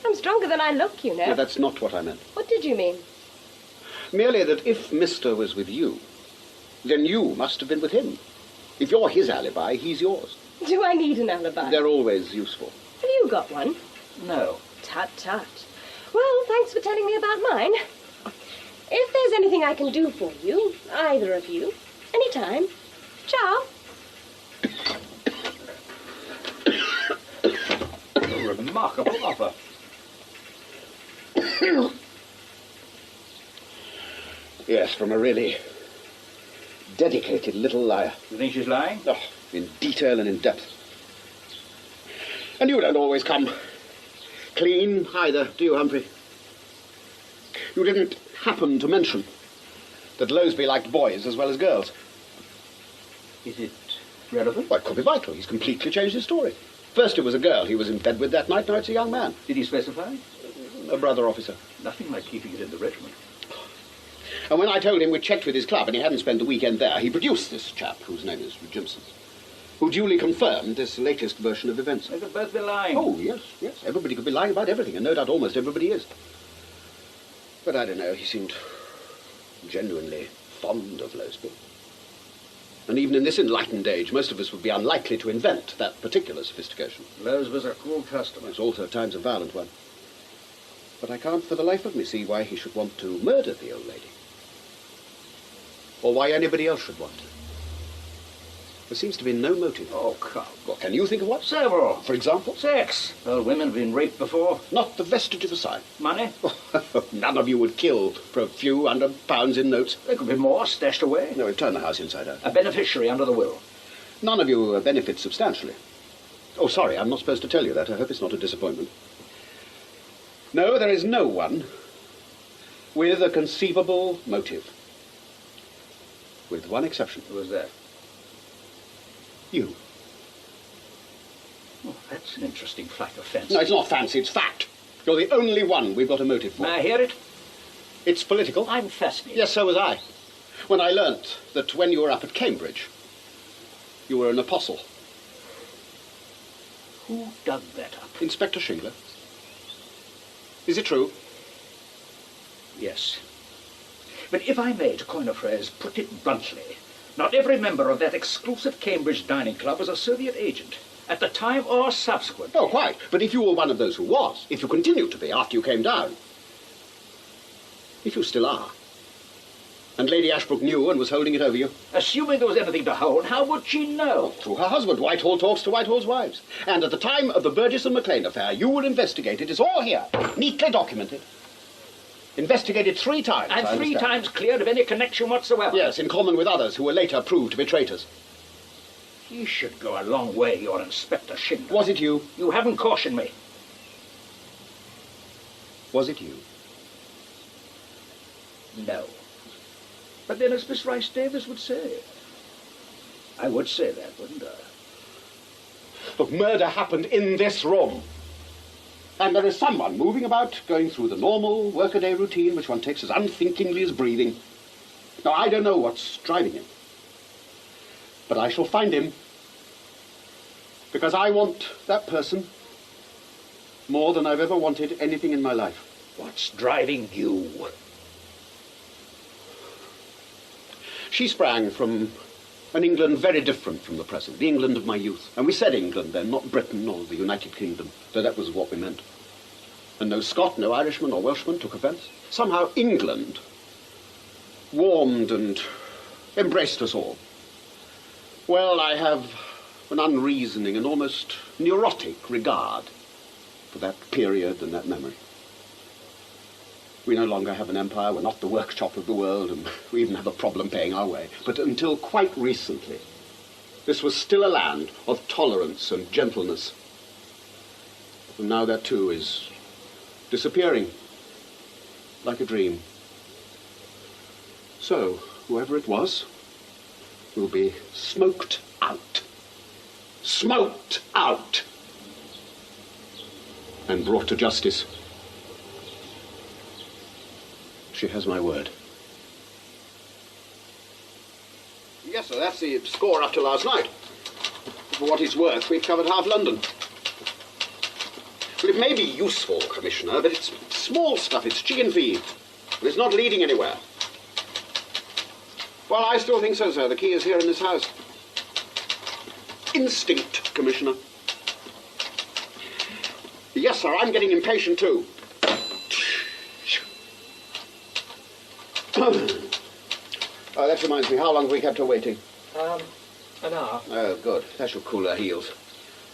I'm stronger than I look, you know. No, that's not what I meant. What did you mean? Merely that if Mister was with you, then you must have been with him. If you're his alibi, he's yours. Do I need an alibi? They're always useful. Have you got one? No. Tut, tut. Well, thanks for telling me about mine. If there's anything I can do for you, either of you, anytime, ciao. A remarkable offer. Yes, from a really dedicated little liar. You think she's lying? Oh, in detail and in depth. And you don't always come clean either, do you, Humphrey? You didn't happen to mention that Loseby liked boys as well as girls. Is it relevant? Well, it could be vital. He's completely changed his story. First it was a girl he was in bed with that night, now it's a young man. Did he specify? A brother officer. Nothing like keeping it in the regiment. And when I told him we'd checked with his club and he hadn't spent the weekend there, he produced this chap, whose name is Jimson, who duly confirmed this latest version of events. They could both be lying. Oh, yes, yes. Everybody could be lying about everything, and no doubt almost everybody is. But I don't know, he seemed genuinely fond of Loseby. And even in this enlightened age, most of us would be unlikely to invent that particular sophistication. Lose was a cool customer. It was also at times a violent one. But I can't for the life of me see why he should want to murder the old lady. Or why anybody else should want to. There seems to be no motive. Oh, come. Well, can you think of what? Several. For example? Sex. Old women have been raped before. Not the vestige of a sign. Money. None of you would kill for a few £100 in notes. There could be more stashed away. No, it'd turn the house inside out. A beneficiary under the will. None of you benefit substantially. Oh, sorry, I'm not supposed to tell you that. I hope it's not a disappointment. No, there is no one with a conceivable motive. With one exception. Who was that? You. Oh, that's an interesting flight of fancy. No, it's not fancy, it's fact. You're the only one we've got a motive for. May I hear it? It's political. I'm fascinated. Yes, so was I. When I learnt that when you were up at Cambridge, you were an apostle. Who dug that up? Inspector Shingler. Is it true? Yes. But if I may, to coin a phrase, put it bluntly, not every member of that exclusive Cambridge dining club was a Soviet agent, at the time or subsequent. Oh, quite. But if you were one of those who was, if you continued to be after you came down, if you still are, and Lady Ashbrook knew and was holding it over you. Assuming there was anything to hold, how would she know? Through her husband. Whitehall talks to Whitehall's wives. And at the time of the Burgess and Maclean affair, you were investigated. It's all here, neatly documented. Investigated 3 times, And I 3 understand. times cleared of any connection whatsoever. Yes, in common with others who were later proved to be traitors. You should go a long way, your Inspector Shingler. Was it you? You haven't cautioned me. Was it you? No. But then, as Miss Rice Davis would say, I would say that, wouldn't I? Look, murder happened in this room. And there is someone moving about, going through the normal workaday routine, which one takes as unthinkingly as breathing. Now, I don't know what's driving him. But I shall find him. Because I want that person more than I've ever wanted anything in my life. What's driving you? She sprang from an England very different from the present, the England of my youth. And we said England then, not Britain or the United Kingdom, though that was what we meant. And no Scot, no Irishman or Welshman took offence. Somehow England warmed and embraced us all. Well, I have an unreasoning and almost neurotic regard for that period and that memory. We no longer have an empire, we're not the workshop of the world, and we even have a problem paying our way. But until quite recently, this was still a land of tolerance and gentleness. And now that too is disappearing, like a dream. So, whoever it was, will be smoked out. Smoked out! And brought to justice. She has my word. Yes, sir, that's the score up to last night. For what it's worth, we've covered half London. Well, it may be useful, Commissioner, but it's small stuff. It's chicken feed. And it's not leading anywhere. Well, I still think so, sir. The key is here in this house. Instinct, Commissioner. Yes, sir, I'm getting impatient, too. Oh, that reminds me, how long have we kept her waiting? An hour. Oh, good. That should cool her heels.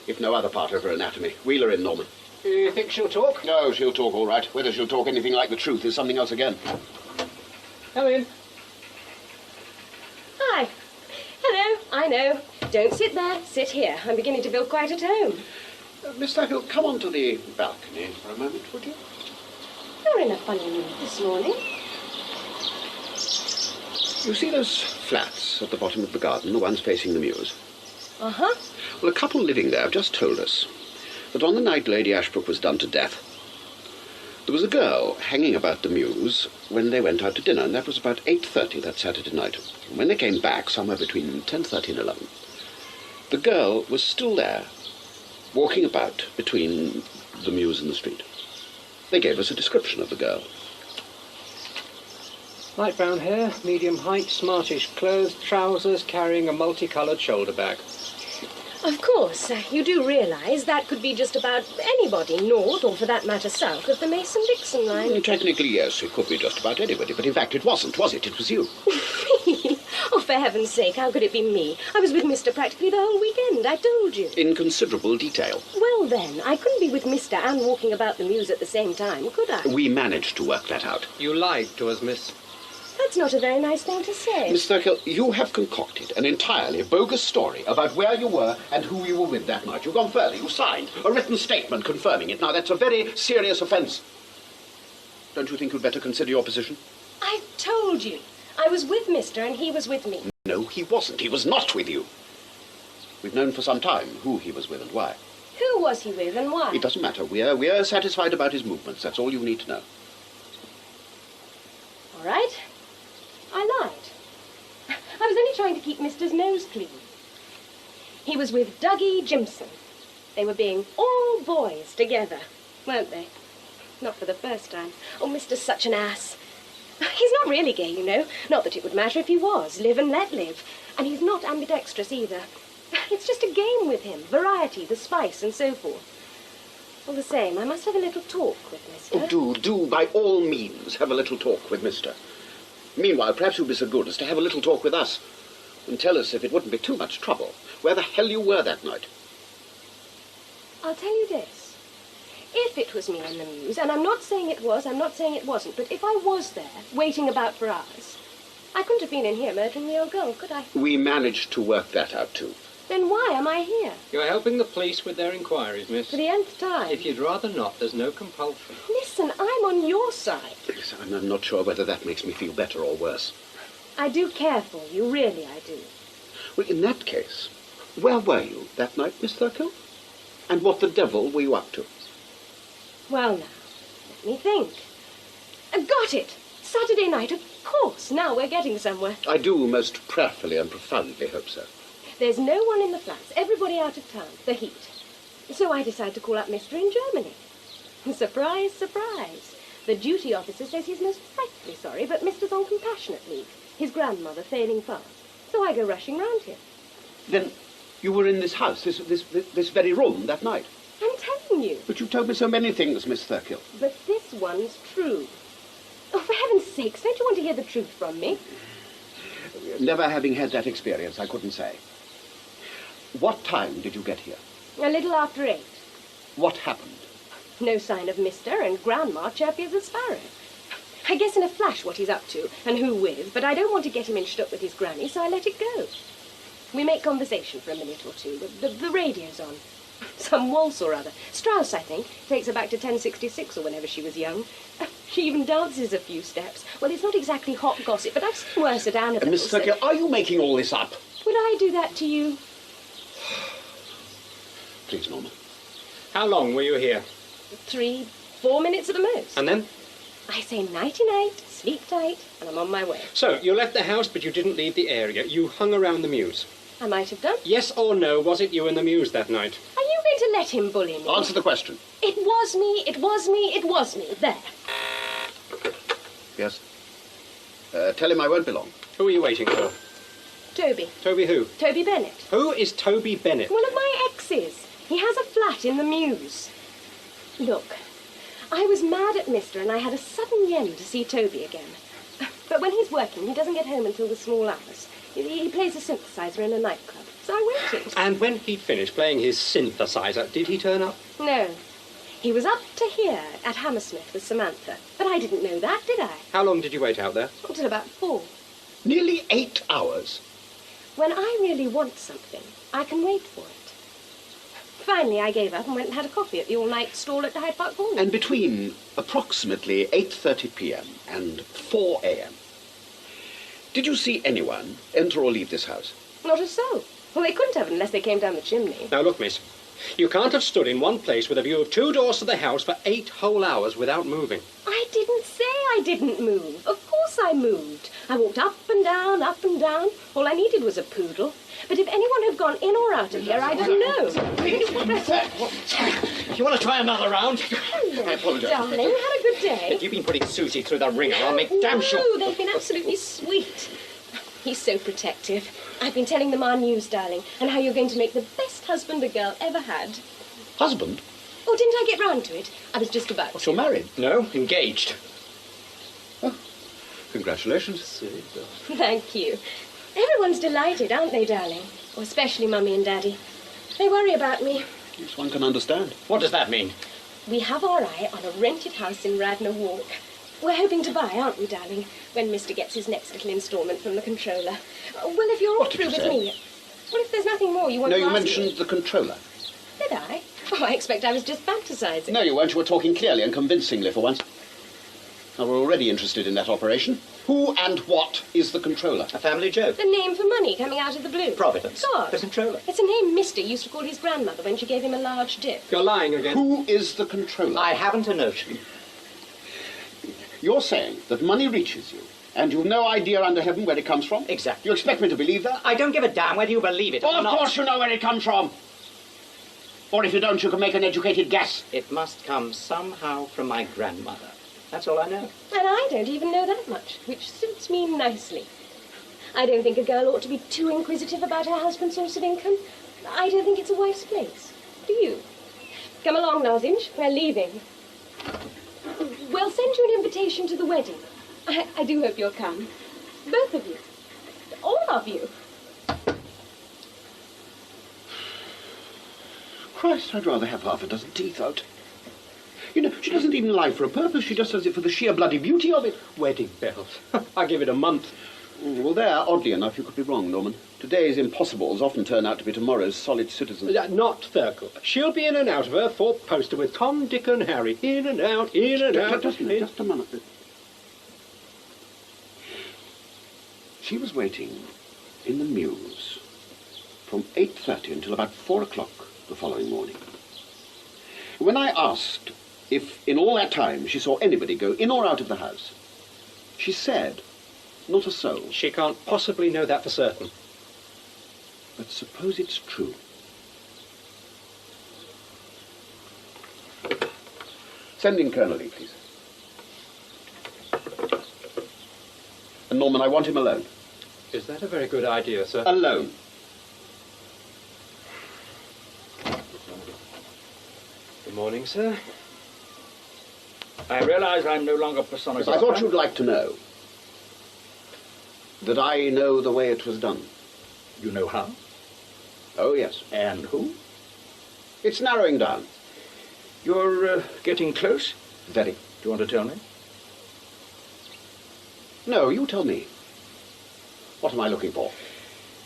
If no other part of her anatomy. Wheel her in, Norman. You think she'll talk? No, she'll talk all right. Whether she'll talk anything like the truth is something else again. Come in. Hi. Hello, I know. Don't sit there. Sit here. I'm beginning to feel quite at home. Mr. Hill, come on to the balcony for a moment, would you? You're in a funny mood this morning. You see those flats at the bottom of the garden, the ones facing the mews? Uh-huh. Well, a couple living there have just told us that on the night Lady Ashbrook was done to death, there was a girl hanging about the mews when they went out to dinner, and that was about 8:30 that Saturday night. And when they came back, somewhere between 10:30 and 11, the girl was still there, walking about between the mews and the street. They gave us a description of the girl. Light brown hair, medium height, smartish clothes, trousers, carrying a multicoloured shoulder bag. Of course, you do realise that could be just about anybody north, or for that matter south, of the Mason-Dixon line. Well, technically, yes, it could be just about anybody, but in fact it wasn't, was it? It was you. Oh, for heaven's sake, how could it be me? I was with Mr. practically the whole weekend, I told you. In considerable detail. Well then, I couldn't be with Mr. and walking about the mews at the same time, could I? We managed to work that out. You lied to us, miss. That's not a very nice thing to say. Miss Thurkill, you have concocted an entirely bogus story about where you were and who you were with that night. You've gone further. You signed a written statement confirming it. Now, that's a very serious offence. Don't you think you'd better consider your position? I told you. I was with Mister and he was with me. No, he wasn't. He was not with you. We've known for some time who he was with and why. Who was he with and why? It doesn't matter. We're satisfied about his movements. That's all you need to know. All right. I lied. I was only trying to keep Mister's nose clean. He was with Dougie Jimson. They were being all boys together, weren't they? Not for the first time. Oh, Mister's such an ass. He's not really gay, you know. Not that it would matter if he was. Live and let live. And he's not ambidextrous either. It's just a game with him. Variety, the spice, and so forth. All the same, I must have a little talk with Mister. Oh, do, by all means, have a little talk with Mister. Meanwhile, perhaps you'd be so good as to have a little talk with us and tell us, if it wouldn't be too much trouble, where the hell you were that night. I'll tell you this. If it was me in the Mews, and I'm not saying it was, I'm not saying it wasn't, but if I was there, waiting about for hours, I couldn't have been in here murdering the old girl, could I? We managed to work that out, too. Then why am I here? You're helping the police with their inquiries, miss. For the nth time. If you'd rather not, there's no compulsion. Listen, I'm on your side. Yes, I'm not sure whether that makes me feel better or worse. I do care for you, really I do. Well, in that case, where were you that night, Miss Thurkill? And what the devil were you up to? Well, now, let me think. Got it! Saturday night, of course. Now we're getting somewhere. I do most prayerfully and profoundly hope so. There's no one in the flats, everybody out of town, the heat. So I decide to call up Mister in Germany. Surprise, surprise. The duty officer says he's most frightfully sorry, but Mister's on compassionate leave, his grandmother failing fast. So I go rushing round here. Then you were in this house, this very room, that night? I'm telling you. But you've told me so many things, Miss Thurkill. But this one's true. Oh, for heaven's sakes, don't you want to hear the truth from me? Never having had that experience, I couldn't say. What time did you get here? A little after 8. What happened? No sign of Mister, and Grandma chirpy as a sparrow. I guess in a flash what he's up to, and who with, but I don't want to get him in shtuck with his granny, so I let it go. We make conversation for a minute or two. The radio's on. Some waltz or other. Strauss, I think. Takes her back to 1066 or whenever she was young. She even dances a few steps. Well, it's not exactly hot gossip, but I've seen worse at Annabelle. Miss Thurkill, are you making all this up? Would I do that to you? Please, Norma. How long were you here? 3, 4 minutes at the most. And then? I say nighty-night, sleep tight, and I'm on my way. So, you left the house, but you didn't leave the area. You hung around the Mews. I might have done. Yes or no, was it you in the Mews that night? Are you going to let him bully me? Answer the question. It was me, it was me, it was me. There. Yes. Tell him I won't be long. Who are you waiting for? Toby. Toby who? Toby Bennett. Who is Toby Bennett? One of my exes. He has a flat in the Mews. Look, I was mad at Mister and I had a sudden yen to see Toby again. But when he's working, he doesn't get home until the small hours. He plays a synthesizer in a nightclub. So I waited. And when he'd finished playing his synthesizer, did he turn up? No. He was up to here at Hammersmith with Samantha. But I didn't know that, did I? How long did you wait out there? Until about 4. Nearly 8 hours. When I really want something, I can wait for it. Finally, I gave up and went and had a coffee at the all-night stall at Hyde Park Corner. And between approximately 8:30 p.m. and 4 a.m., did you see anyone enter or leave this house? Not a soul. Well, they couldn't have unless they came down the chimney. Now, look, miss. You can't have stood in one place with a view of 2 doors to the house for 8 whole hours without moving. I didn't say I didn't move. Of course I moved. I walked up and down, up and down. All I needed was a poodle. But if anyone had gone in or out of here, I don't know. You want to try another round? Hello, I apologise. darling. Had a good day. If you've been putting Susie through the ringer, I'll make damn sure. No, they've been absolutely sweet. He's so protective. I've been telling them our news, darling, and how you're going to make the best husband a girl ever had. Husband? Oh, didn't I get round to it? I was just about You're married? No, engaged. Oh, congratulations. Thank you. Everyone's delighted, aren't they, darling? Oh, especially Mummy and Daddy. They worry about me. Yes, one can understand. What does that mean? We have our eye on a rented house in Radnor Walk. We're hoping to buy, aren't we, darling, when Mister gets his next little instalment from the controller. Well, if you're all What did through you with say? me... Well, if there's nothing more you want No, to you ask me... mentioned the controller. Did I? Oh, I expect I was just fantasizing. No, you weren't. You were talking clearly and convincingly for once. Now, we're already interested in that operation. Who and what is the controller? A family joke. The name for money coming out of the blue. Providence. God. The controller. It's a name Mister used to call his grandmother when she gave him a large dip. You're lying again. Who is the controller? I haven't a notion. You're saying that money reaches you, and you've no idea under heaven where it comes from? Exactly. You expect me to believe that? I don't give a damn whether you believe it or Well, not. of course you know where it comes from. Or if you don't, you can make an educated guess. It must come somehow from my grandmother. That's all I know. And I don't even know that much, which suits me nicely. I don't think a girl ought to be too inquisitive about her husband's source of income. I don't think it's a wife's place. Do you? Come along, Lozenge. We're leaving. We'll send you an invitation to the wedding. I do hope you'll come. Both of you. All of you. Christ, I'd rather have half a dozen teeth out. You know, she doesn't even lie for a purpose. She just does it for the sheer bloody beauty of it. Wedding bells. I'll give it a month. Well, there, oddly enough, you could be wrong, Norman. Today's impossibles often turn out to be tomorrow's solid citizens. Not Thurkle. She'll be in and out of her four-poster with Tom, Dick and Harry. In and out, in and out. Just a minute. She was waiting in the Mews from 8:30 until about 4 o'clock the following morning. When I asked if in all that time she saw anybody go in or out of the house, she said, not a soul. She can't possibly know that for certain. But suppose it's true. Send in Colonel Lee, please. And Norman, I want him alone. Is that a very good idea, sir? Alone. Good morning, sir. I realize I'm no longer personified. I thought you'd like to know that I know the way it was done. You know how? Oh, yes. And who? It's narrowing down. You're getting close? Very. Do you want to tell me? No, you tell me. What am I looking for?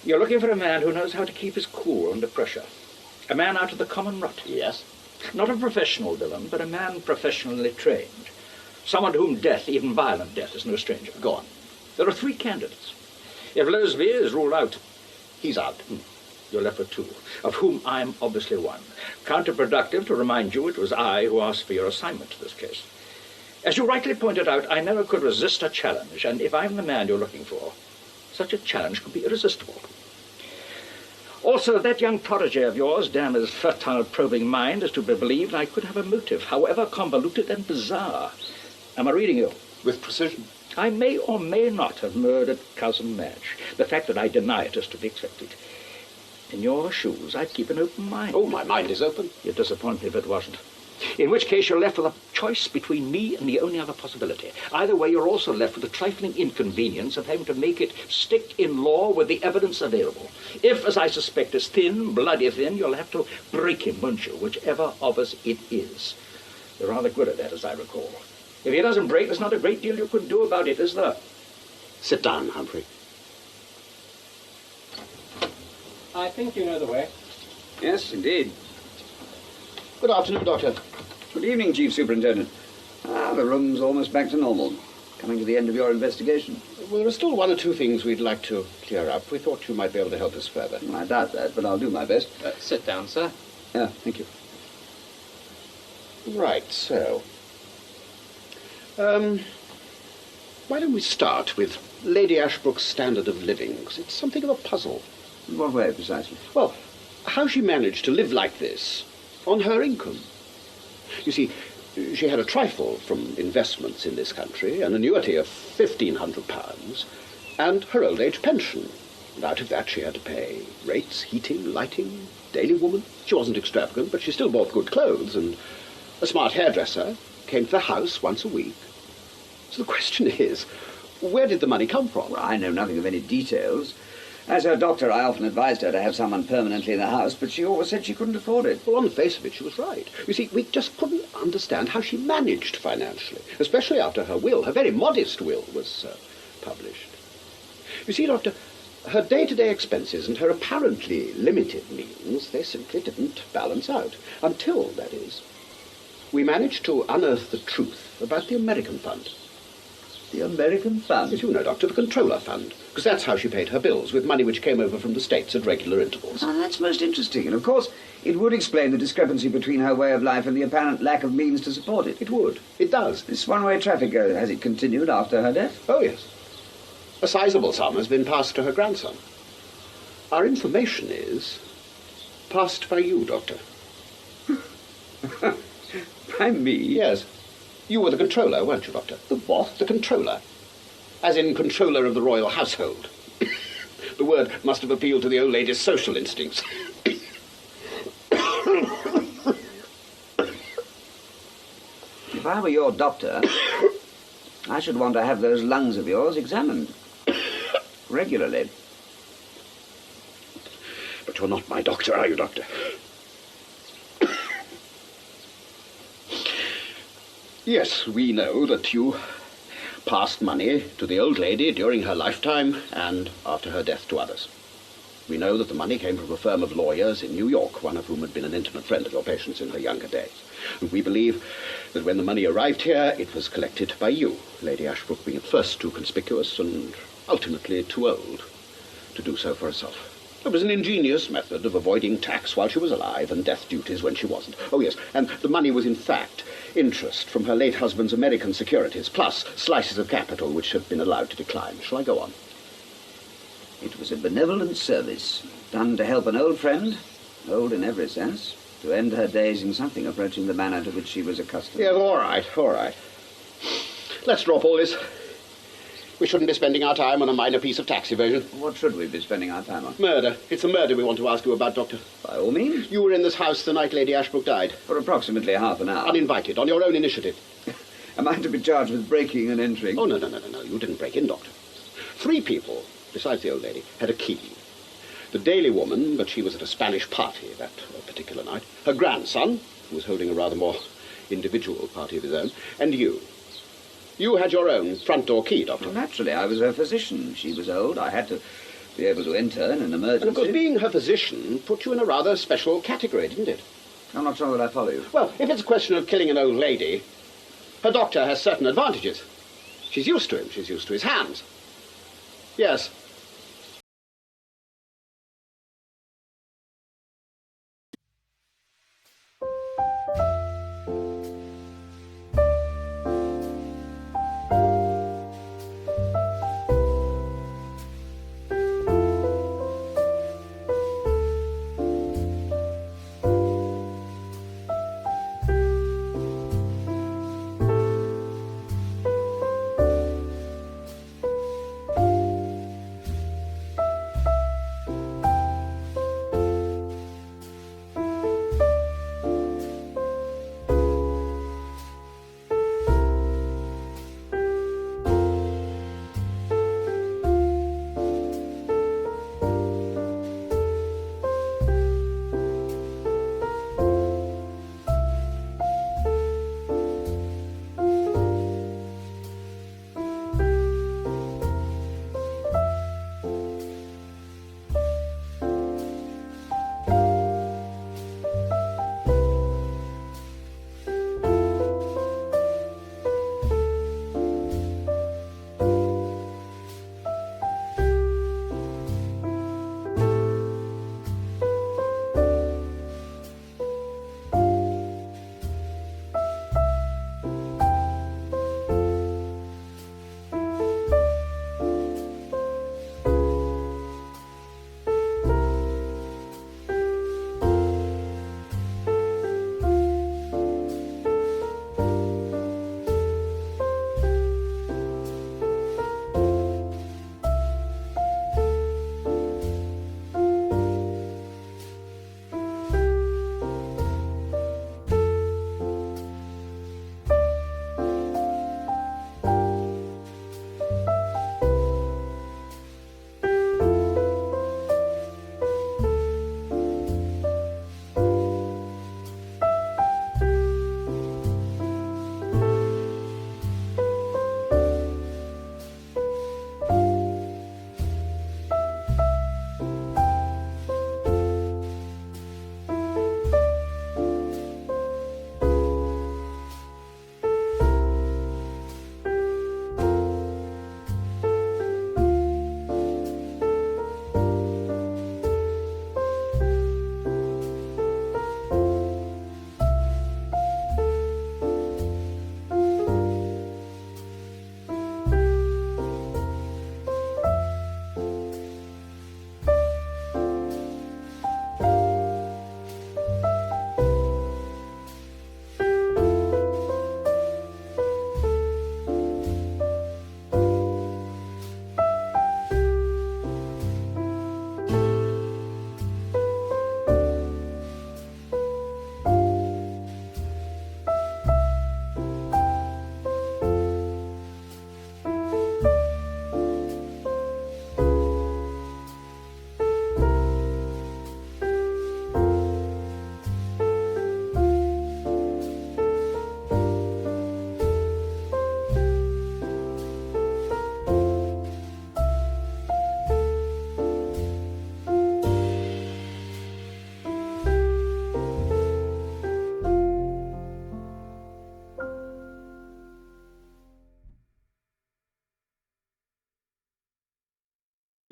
You're looking for a man who knows how to keep his cool under pressure. A man out of the common rut. Yes. Not a professional villain, but a man professionally trained. Someone to whom death, even violent death, is no stranger. Go on. There are 3 candidates. If Losby is ruled out, He's out. you're left with 2, of whom I'm obviously one. Counterproductive to remind you it was I who asked for your assignment to this case. As you rightly pointed out, I never could resist a challenge, and if I'm the man you're looking for, such a challenge could be irresistible. Also, that young protege of yours, damn his fertile, probing mind, is to be believed I could have a motive, however convoluted and bizarre. Am I reading you? With precision. I may or may not have murdered Cousin Madge. The fact that I deny it is to be expected. In your shoes, I'd keep an open mind. Oh, my mind is open. You'd disappoint me if it wasn't. In which case, you're left with a choice between me and the only other possibility. Either way, you're also left with the trifling inconvenience of having to make it stick in law with the evidence available. If, as I suspect, is thin, bloody thin, you'll have to break him, won't you? Whichever of us it is. You're rather good at that, as I recall. If he doesn't break, there's not a great deal you could do about it, is there? Sit down, Humphrey. I think you know the way. Yes, indeed. Good afternoon, Doctor. Good evening, Chief Superintendent. The room's almost back to normal. Coming to the end of your investigation. Well, there are still 1 or 2 things we'd like to clear up. We thought you might be able to help us further. I doubt that, but I'll do my best. Sit down, sir. Yeah, thank you. Right, so... why don't we start with Lady Ashbrook's standard of living? 'Cause it's something of a puzzle. In what way, precisely? Well, how she managed to live like this on her income. You see, she had a trifle from investments in this country, an annuity of £1,500, and her old age pension. And out of that she had to pay rates, heating, lighting, daily woman. She wasn't extravagant, but she still bought good clothes, and a smart hairdresser came to the house once a week. So the question is, where did the money come from? Well, I know nothing of any details. As her doctor, I often advised her to have someone permanently in the house, but she always said she couldn't afford it. Well, on the face of it, she was right. You see, we just couldn't understand how she managed financially, especially after her will, her very modest will, was published. You see, Doctor, her day-to-day expenses and her apparently limited means, they simply didn't balance out. Until, that is, we managed to unearth the truth about the American fund. The American fund? Yes, you know, Doctor, the Controller Fund. Because that's how she paid her bills, with money which came over from the States at regular intervals. Ah, that's most interesting. And, of course, it would explain the discrepancy between her way of life and the apparent lack of means to support it. It would. It does. This one-way traffic, has it continued after her death? Oh, yes. A sizable sum has been passed to her grandson. Our information is passed by you, Doctor. By me? Yes. You were the controller, weren't you, Doctor? The what? The controller. As in controller of the royal household. The word must have appealed to the old lady's social instincts. If I were your doctor, I should want to have those lungs of yours examined. Regularly. But you're not my doctor, are you, Doctor? Yes, we know that you passed money to the old lady during her lifetime and after her death to others. We know that the money came from a firm of lawyers in New York, one of whom had been an intimate friend of your patient's in her younger days. And we believe that when the money arrived here, it was collected by you, Lady Ashbrook being at first too conspicuous and ultimately too old to do so for herself. It was an ingenious method of avoiding tax while she was alive and death duties when she wasn't. Oh, yes, and the money was, in fact, interest from her late husband's American securities, plus slices of capital which had been allowed to decline. Shall I go on? It was a benevolent service, done to help an old friend, old in every sense, to end her days in something approaching the manner to which she was accustomed. Yes, all right, all right. Let's drop all this. We shouldn't be spending our time on a minor piece of tax evasion. What should we be spending our time on? Murder. It's the murder we want to ask you about, Doctor. By all means. You were in this house the night Lady Ashbrook died. For approximately half an hour. Uninvited, on your own initiative. Am I to be charged with breaking and entering? Oh, no. You didn't break in, Doctor. 3 people, besides the old lady, had a key. The Daily woman, but she was at a Spanish party that particular night. Her grandson, who was holding a rather more individual party of his own, and you. You had your own front door key, Doctor. Well, naturally, I was her physician. She was old. I had to be able to enter in an emergency. And of course, being her physician put you in a rather special category, didn't it? I'm not sure that I follow you. Well, if it's a question of killing an old lady, her doctor has certain advantages. She's used to him. She's used to his hands. Yes.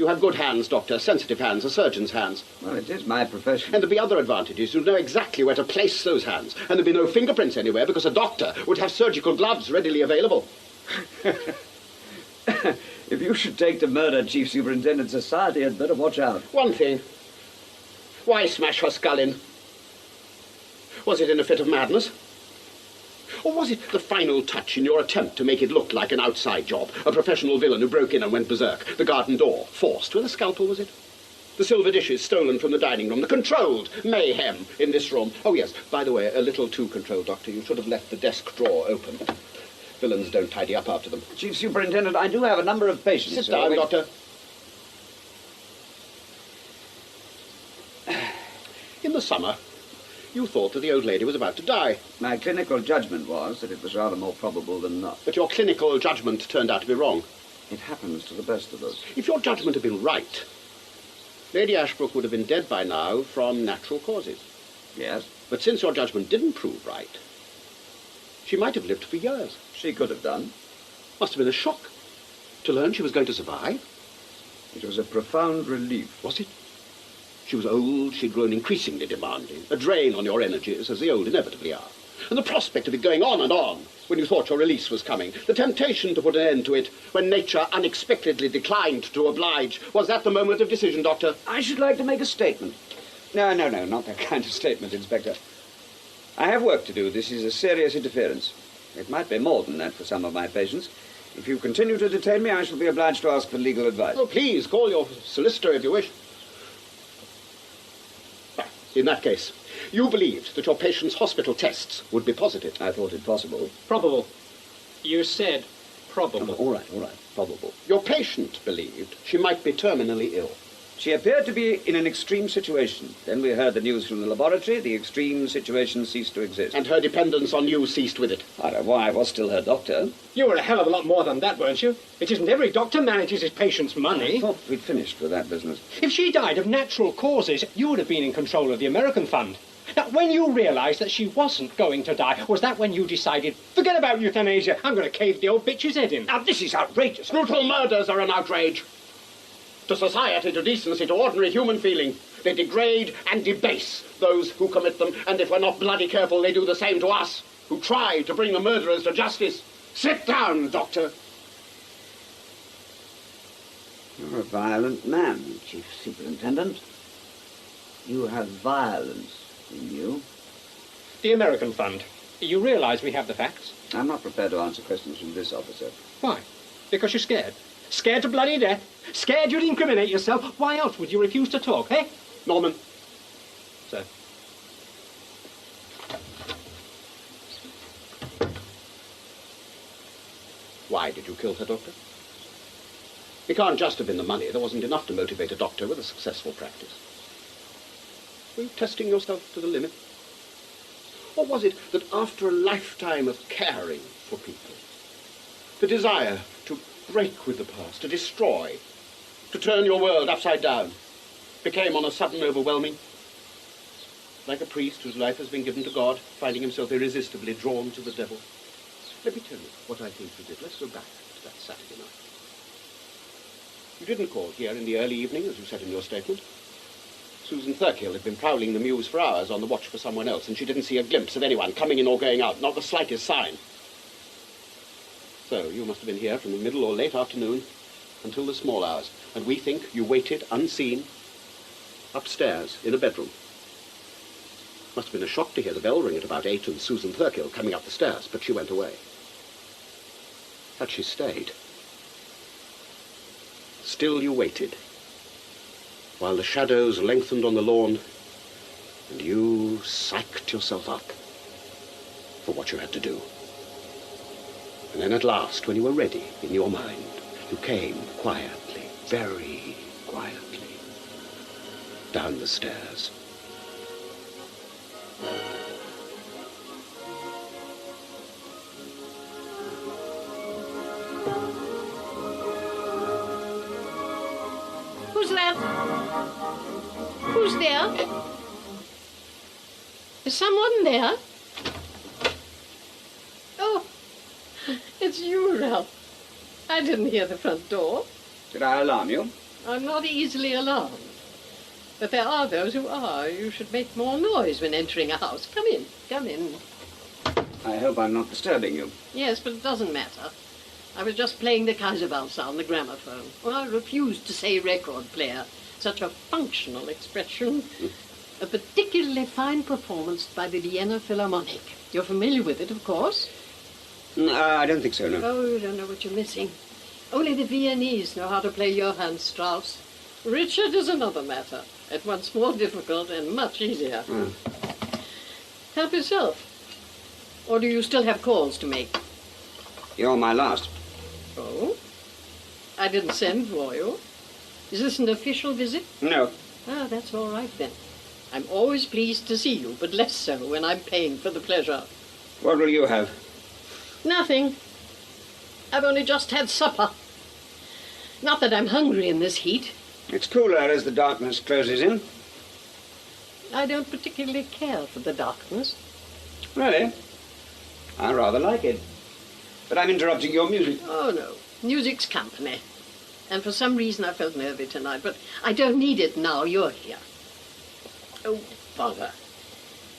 You have good hands, Doctor, sensitive hands, a surgeon's hands. Well, it is my profession. And there'd be other advantages. You'd know exactly where to place those hands. And there'd be no fingerprints anywhere because a doctor would have surgical gloves readily available. If you should take to murder Chief Superintendent Society, you'd better watch out. One thing. Why smash her skull in? Was it in a fit of madness? Or was it the final touch in your attempt to make it look like an outside job? A professional villain who broke in and went berserk. The garden door forced with a scalpel, was it? The silver dishes stolen from the dining room. The controlled mayhem in this room. Oh, yes, by the way, a little too controlled, Doctor. You should have left the desk drawer open. Villains don't tidy up after them. Chief Superintendent, I do have a number of patients. Sit down, Doctor. In the summer, you thought that the old lady was about to die. My clinical judgment was that it was rather more probable than not. But your clinical judgment turned out to be wrong. It happens to the best of us. If your judgment had been right, Lady Ashbrook would have been dead by now from natural causes. Yes? But since your judgment didn't prove right, she might have lived for years. She could have done. Must have been a shock to learn she was going to survive. It was a profound relief. Was it? She was old, she'd grown increasingly demanding, a drain on your energies, as the old inevitably are. And the prospect of it going on and on, when you thought your release was coming, the temptation to put an end to it, when nature unexpectedly declined to oblige, was that the moment of decision, Doctor? I should like to make a statement. No, not that kind of statement, Inspector. I have work to do. This is a serious interference. It might be more than that for some of my patients. If you continue to detain me, I shall be obliged to ask for legal advice. Oh, please, call your solicitor if you wish. In that case, you believed that your patient's hospital tests would be positive. I thought it possible. Probable. You said probable. All right, probable. Your patient believed she might be terminally ill. She appeared to be in an extreme situation. Then we heard the news from the laboratory. The extreme situation ceased to exist. And her dependence on you ceased with it. I don't know why. I was still her doctor. You were a hell of a lot more than that, weren't you? It isn't every doctor manages his patient's money. I thought we'd finished with that business. If she died of natural causes, you would have been in control of the American fund. Now, when you realised that she wasn't going to die, was that when you decided, forget about euthanasia, I'm going to cave the old bitch's head in? Now, this is outrageous. Brutal murders are an outrage. To society, to decency, to ordinary human feeling. They degrade and debase those who commit them, and if we're not bloody careful, they do the same to us, who try to bring the murderers to justice. Sit down, Doctor. You're a violent man, Chief Superintendent. You have violence in you. The American fund. You realise we have the facts? I'm not prepared to answer questions from this officer. Why? Because you're scared? Scared to bloody death? Scared you'd incriminate yourself? Why else would you refuse to talk, eh? Norman. Sir. Why did you kill her, Doctor? It can't just have been the money. There wasn't enough to motivate a doctor with a successful practice. Were you testing yourself to the limit? Or was it that after a lifetime of caring for people, the desire to break with the past, to destroy, to turn your world upside down, became on a sudden overwhelming? Like a priest whose life has been given to God, finding himself irresistibly drawn to the devil. Let me tell you what I think you did. Let's go back to that Saturday night. You didn't call here in the early evening, as you said in your statement. Susan Thurkill had been prowling the mews for hours on the watch for someone else, and she didn't see a glimpse of anyone coming in or going out, not the slightest sign. So you must have been here from the middle or late afternoon until the small hours, and we think you waited unseen upstairs in a bedroom. Must have been a shock to hear the bell ring at about 8 and Susan Thurkill coming up the stairs, but she went away. Had she stayed, still you waited, while the shadows lengthened on the lawn, and you psyched yourself up for what you had to do. And then at last, when you were ready in your mind, you came quietly, very quietly, down the stairs. Who's there? Who's there? Is someone there? Oh, it's you, Ralph. I didn't hear the front door. Did I alarm you? I'm not easily alarmed. But there are those who are. You should make more noise when entering a house. Come in, come in. I hope I'm not disturbing you. Yes, but it doesn't matter. I was just playing the Kaiserwalzer on the gramophone. Well, I refuse to say record player. Such a functional expression. A particularly fine performance by the Vienna Philharmonic. You're familiar with it, of course? I don't think so, no. Oh, you don't know what you're missing. Only the Viennese know how to play Johann Strauss. Richard is another matter. At once more difficult and much easier. Help yourself. Or do you still have calls to make? You're my last. Oh? I didn't send for you. Is this an official visit? No. Ah, that's all right then. I'm always pleased to see you, but less so when I'm paying for the pleasure. What will you have? Nothing. I've only just had supper. Not that I'm hungry in this heat. It's cooler as the darkness closes in. I don't particularly care for the darkness. Really? I rather like it. But I'm interrupting your music. Oh, no. Music's company. And for some reason I felt nervy tonight, but I don't need it now you're here. Oh, bother.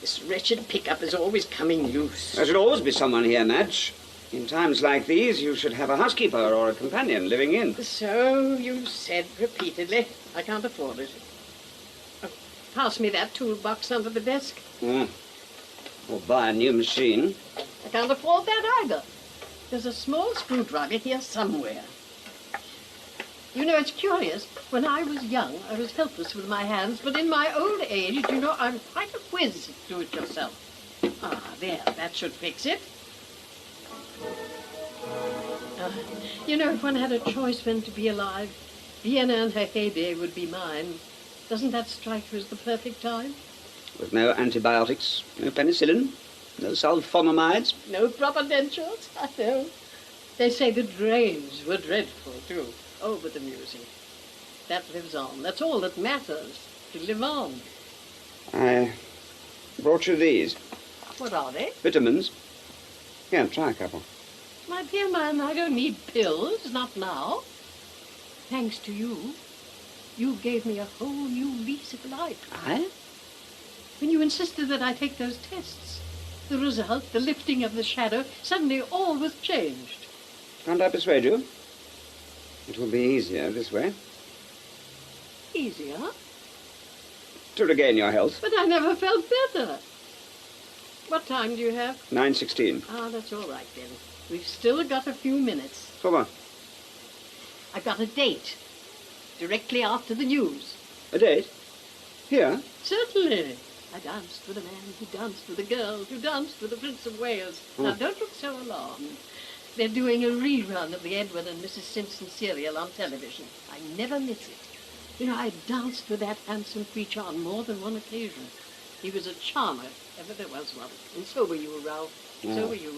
This wretched pickup is always coming loose. There should always be someone here, Madge. In times like these, you should have a housekeeper or a companion living in. So you said repeatedly. I can't afford it. Oh, pass me that toolbox under the desk. Or buy a new machine. I can't afford that either. There's a small screwdriver here somewhere. You know, it's curious. When I was young, I was helpless with my hands, but in my old age, you know, I'm quite a whiz at do-it-yourself. Ah, there, that should fix it. You know, if one had a choice when to be alive, Vienna and her heyday would be mine. Doesn't that strike you as the perfect time? With no antibiotics, no penicillin, no sulfonamides. No proper dentures, I know. They say the drains were dreadful, too. Oh, but amusing. That lives on. That's all that matters, to live on. I brought you these. What are they? Vitamins. Here, try a couple. My dear man, I don't need pills, not now. Thanks to you, you gave me a whole new lease of life. I? When you insisted that I take those tests, the result, the lifting of the shadow, suddenly all was changed. Can't I persuade you? It will be easier this way. Easier? To regain your health. But I never felt better. What time do you have? 9:16. Ah, that's all right then. We've still got a few minutes. For what? I've got a date. Directly after the news. A date? Here? Certainly. I danced with a man who danced with a girl who danced with the Prince of Wales. Now, don't look so alarmed. They're doing a rerun of the Edward and Mrs. Simpson serial on television. I never miss it. You know, I danced with that handsome creature on more than one occasion. He was a charmer, if ever there was one. And so were you, Ralph. So were you.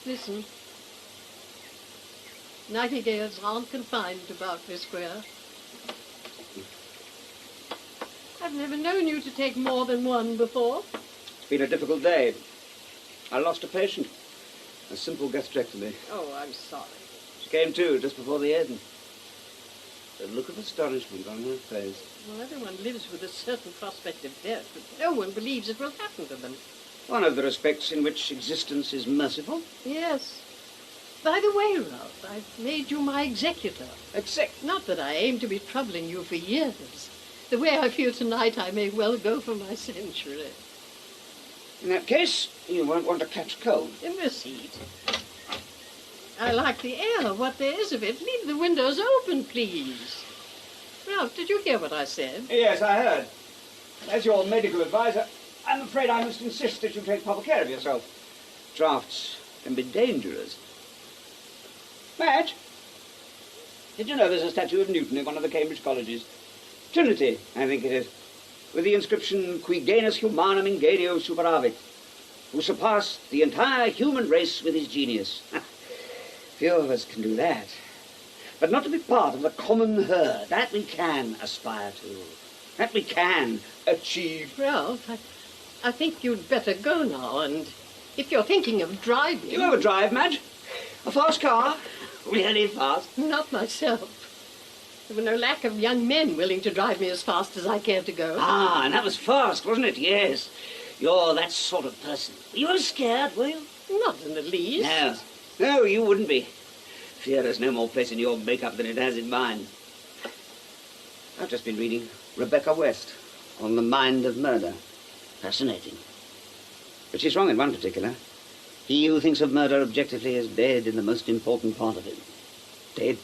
Listen. Nightingales aren't confined to Berkeley Square. I've never known you to take more than one before. It's been a difficult day. I lost a patient. A simple gastrectomy. Oh, I'm sorry. She came to just before the end. The look of astonishment on her face. Well, everyone lives with a certain prospect of death, but no one believes it will happen to them. One of the respects in which existence is merciful. Yes. By the way, Ralph, I've made you my executor. Not that I aim to be troubling you for years. The way I feel tonight, I may well go for my century. In that case, you won't want to catch cold. In this heat. I like the air, what there is of it. Leave the windows open, please. Ralph, did you hear what I said? Yes, I heard. As your medical advisor, I'm afraid I must insist that you take proper care of yourself. Drafts can be dangerous. Madge, did you know there's a statue of Newton in one of the Cambridge colleges? Trinity, I think it is, with the inscription, Qui genus humanum ingenio superavit, who surpassed the entire human race with his genius. Few of us can do that. But not to be part of the common herd, that we can aspire to. That we can achieve. Ralph, I think you'd better go now, and if you're thinking of driving... Do you ever drive, Madge? A fast car? Really fast? Not myself. There were no lack of young men willing to drive me as fast as I cared to go. Ah, and that was fast, wasn't it? Yes. You're that sort of person. You were scared, were you? Not in the least. No. No, you wouldn't be. Fear has no more place in your makeup than it has in mine. I've just been reading Rebecca West on the mind of murder. Fascinating. But she's wrong in one particular. He who thinks of murder objectively is dead in the most important part of it. Dead?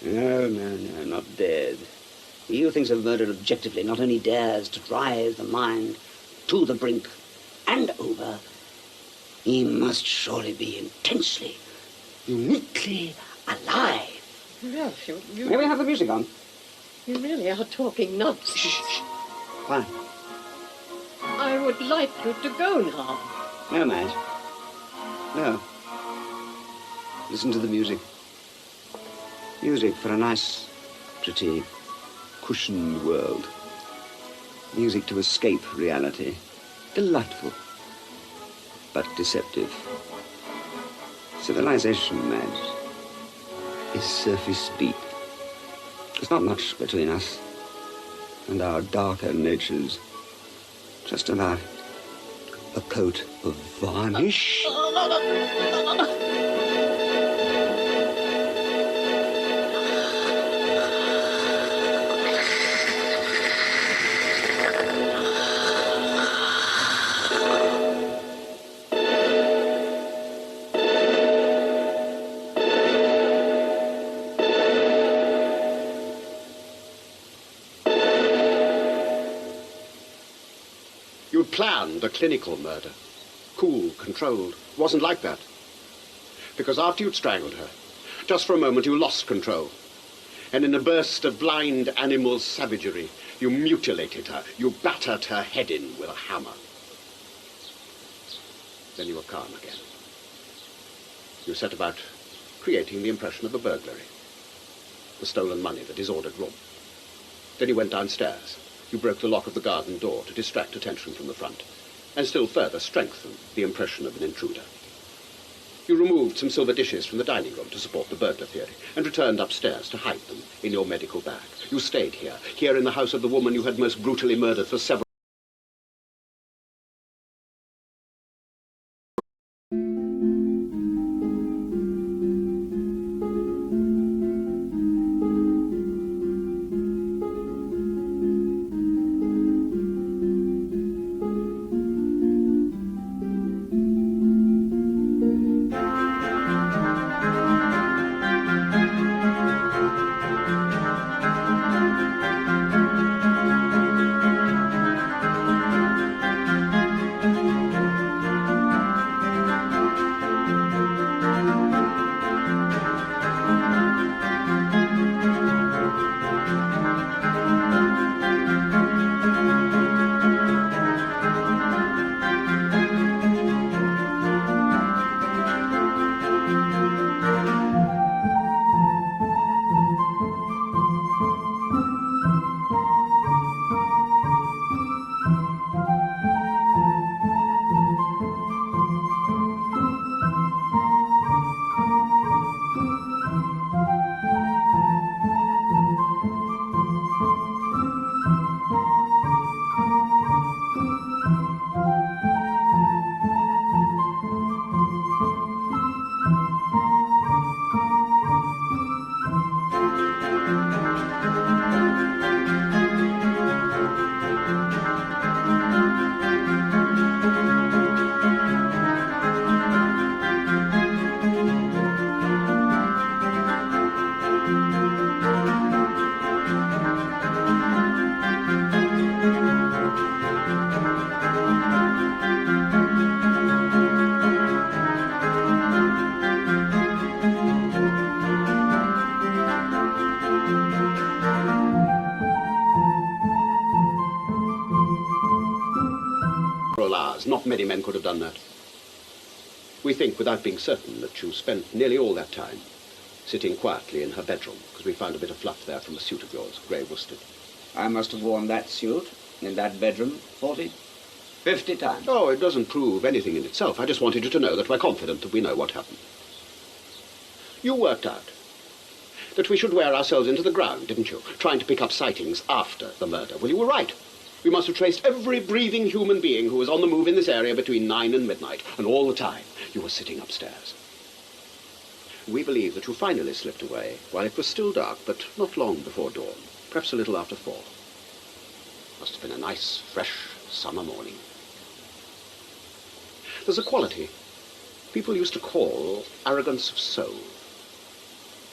No, not dead. He who thinks of murder objectively not only dares to drive the mind to the brink and over, he must surely be intensely, uniquely alive. Ralph, May we have the music on? You really are talking nonsense. Shh. Why? I would like you to go now. No, Madge. No. Listen to the music. Music for a nice, pretty, cushioned world. Music to escape reality. Delightful, but deceptive. Civilization, Madge, is surface deep. There's not much between us and our darker natures. Just about a coat of varnish. You'd planned a clinical murder. Cool, controlled. It wasn't like that. Because after you'd strangled her, just for a moment you lost control. And in a burst of blind animal savagery, you mutilated her. You battered her head in with a hammer. Then you were calm again. You set about creating the impression of a burglary. The stolen money, the disordered room. Then you went downstairs. You broke the lock of the garden door to distract attention from the front, and still further strengthen the impression of an intruder. You removed some silver dishes from the dining room to support the burglar theory, and returned upstairs to hide them in your medical bag. You stayed here in the house of the woman you had most brutally murdered for several... hours. Not many men could have done that. We think, without being certain, that you spent nearly all that time sitting quietly in her bedroom, because we found a bit of fluff there from a suit of yours, grey worsted. I must have worn that suit in that bedroom 40, 50 times. Oh, it doesn't prove anything in itself. I just wanted you to know that we're confident that we know what happened. You worked out that we should wear ourselves into the ground, didn't you? Trying to pick up sightings after the murder. Well, you were right. We must have traced every breathing human being who was on the move in this area between 9 and midnight, and all the time you were sitting upstairs. We believe that you finally slipped away while it was still dark, but not long before dawn, perhaps a little after 4. Must have been a nice, fresh summer morning. There's a quality people used to call arrogance of soul.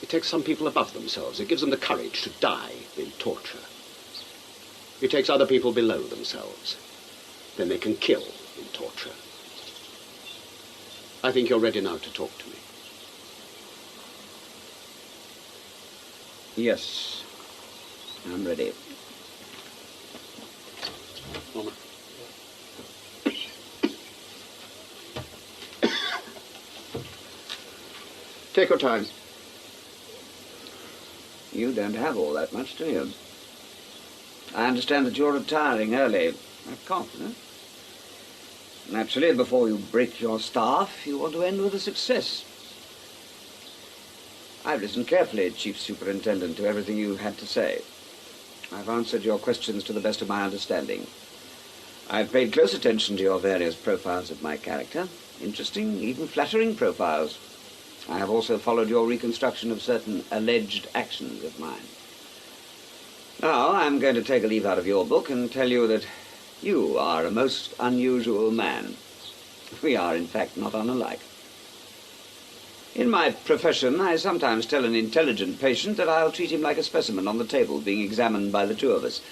It takes some people above themselves. It gives them the courage to die in torture. It takes other people below themselves. Then they can kill in torture. I think you're ready now to talk to me. Yes, I'm ready. Norma. Take your time. You don't have all that much, do you? I understand that you're retiring early. That's confident. Naturally, before you break your staff, you want to end with a success. I've listened carefully, Chief Superintendent, to everything you had to say. I've answered your questions to the best of my understanding. I've paid close attention to your various profiles of my character. Interesting, even flattering profiles. I have also followed your reconstruction of certain alleged actions of mine. Now, I'm going to take a leaf out of your book and tell you that you are a most unusual man. We are, in fact, not unlike. In my profession, I sometimes tell an intelligent patient that I'll treat him like a specimen on the table being examined by the two of us.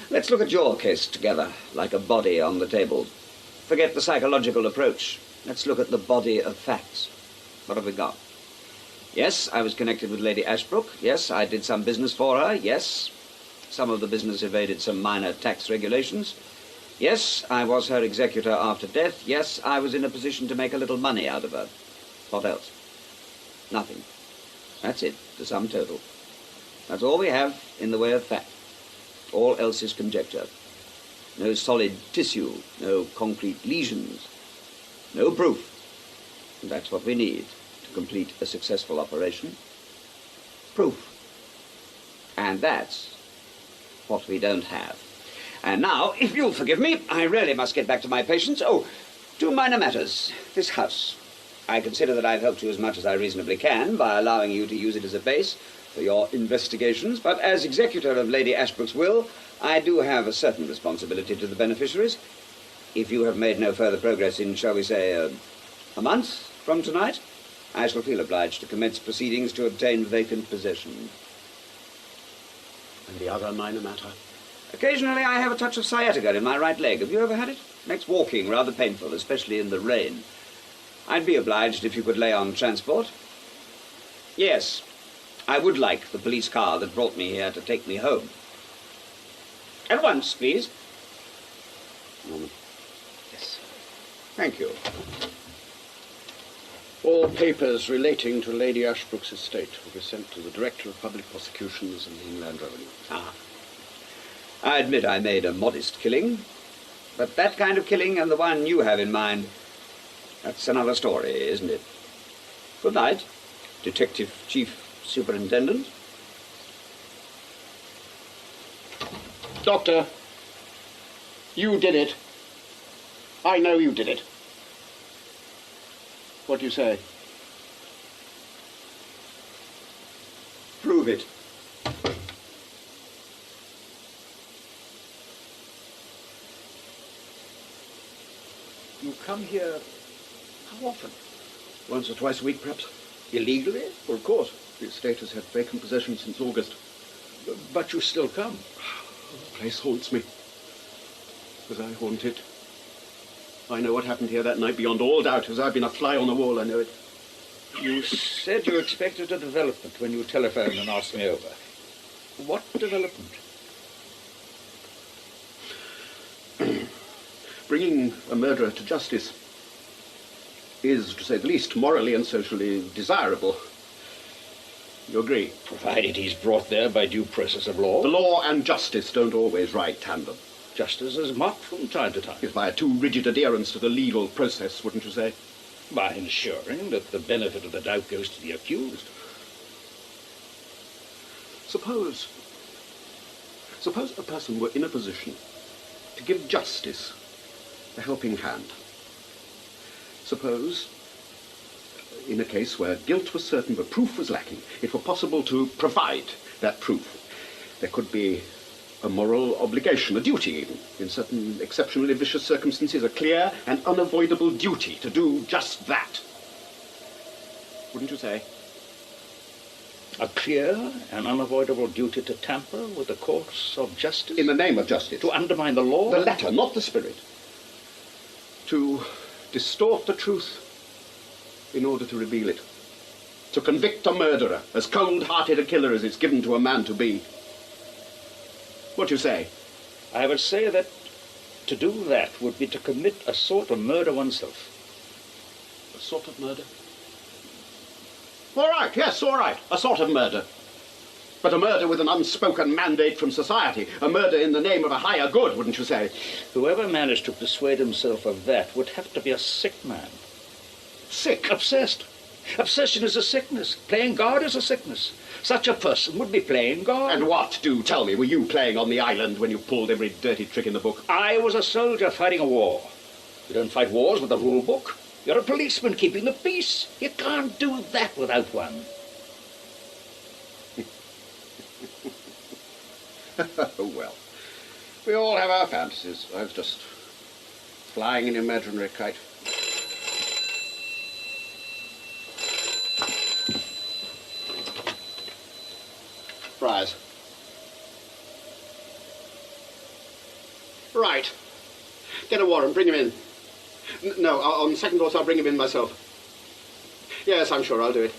Let's look at your case together, like a body on the table. Forget the psychological approach. Let's look at the body of facts. What have we got? Yes, I was connected with Lady Ashbrook. Yes, I did some business for her. Yes, some of the business evaded some minor tax regulations. Yes, I was her executor after death. Yes, I was in a position to make a little money out of her. What else? Nothing. That's it, the sum total. That's all we have in the way of fact. All else is conjecture. No solid tissue, no concrete lesions, no proof. And that's what we need to complete a successful operation. Proof. And that's what we don't have. And now, if you'll forgive me, I really must get back to my patients. Oh, 2 minor matters. This house. I consider that I've helped you as much as I reasonably can by allowing you to use it as a base for your investigations, but as executor of Lady Ashbrook's will, I do have a certain responsibility to the beneficiaries. If you have made no further progress in, shall we say, a month from tonight, I shall feel obliged to commence proceedings to obtain vacant possession. And the other minor matter? Occasionally I have a touch of sciatica in my right leg. Have you ever had it? Makes walking rather painful, especially in the rain. I'd be obliged if you could lay on transport. Yes, I would like the police car that brought me here to take me home. At once, please. Norman. Yes. Thank you. All papers relating to Lady Ashbrook's estate will be sent to the Director of Public Prosecutions and the Inland Revenue. Ah. I admit I made a modest killing, but that kind of killing and the one you have in mind, that's another story, isn't it? Good night, Detective Chief Superintendent. Doctor, you did it. I know you did it. What do you say? Prove it. You come here how often? Once or twice a week, perhaps. Illegally? Well, of course. The estate has had vacant possession since August. But you still come. The place haunts me. As I haunt it. I know what happened here that night beyond all doubt. As I've been a fly on the wall, I know it. You said you expected a development when you telephoned and asked me over. What development? Bringing a murderer to justice is, to say the least, morally and socially desirable. You agree? Provided he's brought there by due process of law. The law and justice don't always ride tandem. Justice is mocked from time to time. If by a too rigid adherence to the legal process, wouldn't you say? By ensuring that the benefit of the doubt goes to the accused. Suppose a person were in a position to give justice a helping hand. Suppose, in a case where guilt was certain but proof was lacking, it were possible to provide that proof. There could be a moral obligation, a duty even, in certain exceptionally vicious circumstances, a clear and unavoidable duty to do just that. Wouldn't you say? A clear and unavoidable duty to tamper with the course of justice? In the name of justice. To undermine the law? The letter, not the spirit. To distort the truth in order to reveal it. To convict a murderer, as cold-hearted a killer as it's given to a man to be. What do you say? I would say that to do that would be to commit a sort of murder oneself. A sort of murder? All right, yes, all right. A sort of murder. But a murder with an unspoken mandate from society. A murder in the name of a higher good, wouldn't you say? Whoever managed to persuade himself of that would have to be a sick man. Sick? Obsessed. Obsession is a sickness. Playing God is a sickness. Such a person would be playing God. And what, do tell me, were you playing on the island when you pulled every dirty trick in the book? I was a soldier fighting a war. You don't fight wars with a rule book. You're a policeman keeping the peace. You can't do that without one. Well, we all have our fantasies. I was just flying an imaginary kite. Fries. Right. Get a warrant, bring him in. No, on second thoughts, I'll bring him in myself. Yes, I'm sure I'll do it.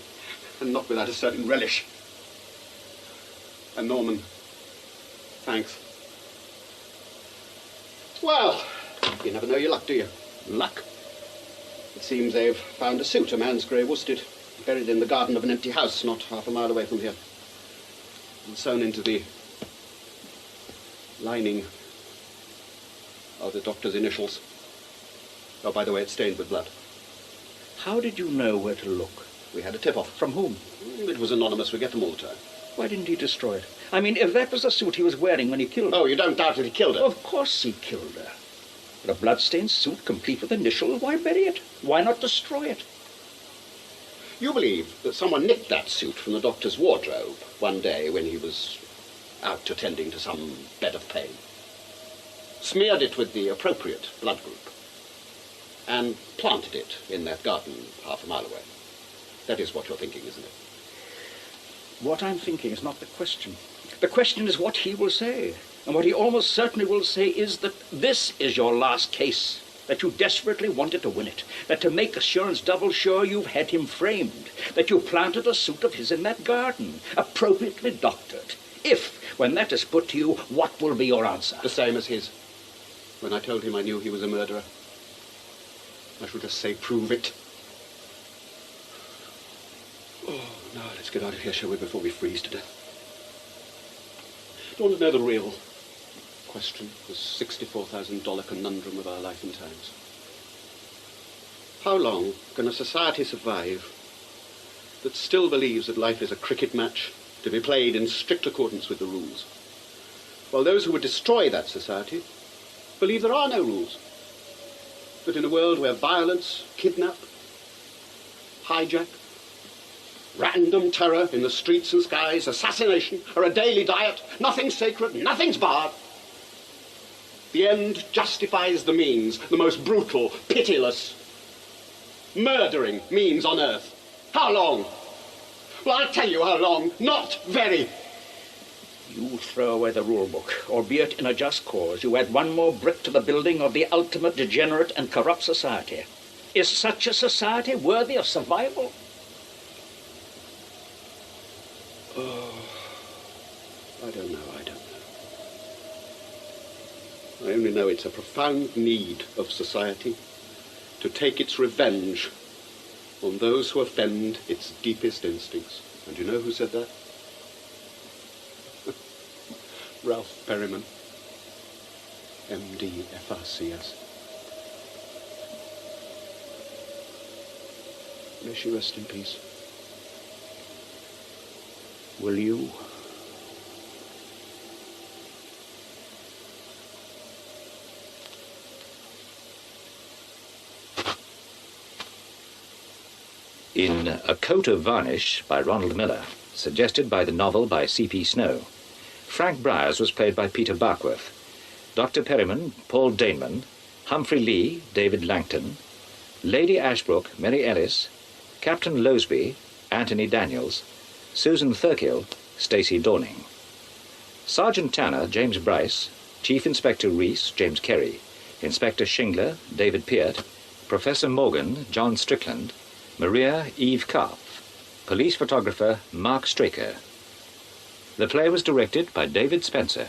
And not without a certain relish. And Norman, thanks. Well, you never know your luck, do you? Luck? It seems they've found a suit, a man's grey worsted, buried in the garden of an empty house not half a mile away from here. And sewn into the lining of the doctor's initials. Oh, by the way, it's stained with blood. How did you know where to look? We had a tip-off. From whom? It was anonymous. We get them all the time. Why didn't he destroy it? I mean, if that was the suit he was wearing when he killed her. Oh, you don't doubt that he killed her? Of course he killed her. But a blood-stained suit complete with initials, why bury it? Why not destroy it? You believe that someone nicked that suit from the doctor's wardrobe one day when he was out attending to some bed of pain, smeared it with the appropriate blood group, and planted it in that garden half a mile away. That is what you're thinking, isn't it? What I'm thinking is not the question. The question is what he will say. And what he almost certainly will say is that this is your last case, that you desperately wanted to win it, that to make assurance double sure you've had him framed, that you planted a suit of his in that garden, appropriately doctored. If, when that is put to you, what will be your answer? The same as his. When I told him I knew he was a murderer, I should just say, prove it. Oh, now let's get out of here, shall we, before we freeze to death. Do you want to know the real question, the $64,000 conundrum of our life and times? How long can a society survive that still believes that life is a cricket match to be played in strict accordance with the rules, while those who would destroy that society believe there are no rules, that in a world where violence, kidnap, hijack, random terror in the streets and skies, assassination, are a daily diet, nothing's sacred, nothing's barred. The end justifies the means, the most brutal, pitiless, murdering means on earth. How long? Well, I'll tell you how long. Not very. You throw away the rule book, albeit in a just cause. You add one more brick to the building of the ultimate degenerate and corrupt society. Is such a society worthy of survival? Oh, I don't know. I only know it's a profound need of society to take its revenge on those who offend its deepest instincts. And you know who said that? Ralph Perryman, MD, FRCS. May she rest in peace. Will you? In A Coat of Varnish by Ronald Miller, suggested by the novel by C.P. Snow, Frank Briers was played by Peter Barkworth, Dr. Perryman, Paul Daneman, Humphrey Lee, David Langton, Lady Ashbrook, Mary Ellis, Captain Loseby, Anthony Daniels, Susan Thurkill, Stacey Dorning. Sergeant Tanner, James Bryce, Chief Inspector Reese, James Kerry, Inspector Shingler, David Peart, Professor Morgan, John Strickland, Maria, Eve Karpf, police photographer, Mark Straker. The play was directed by David Spencer.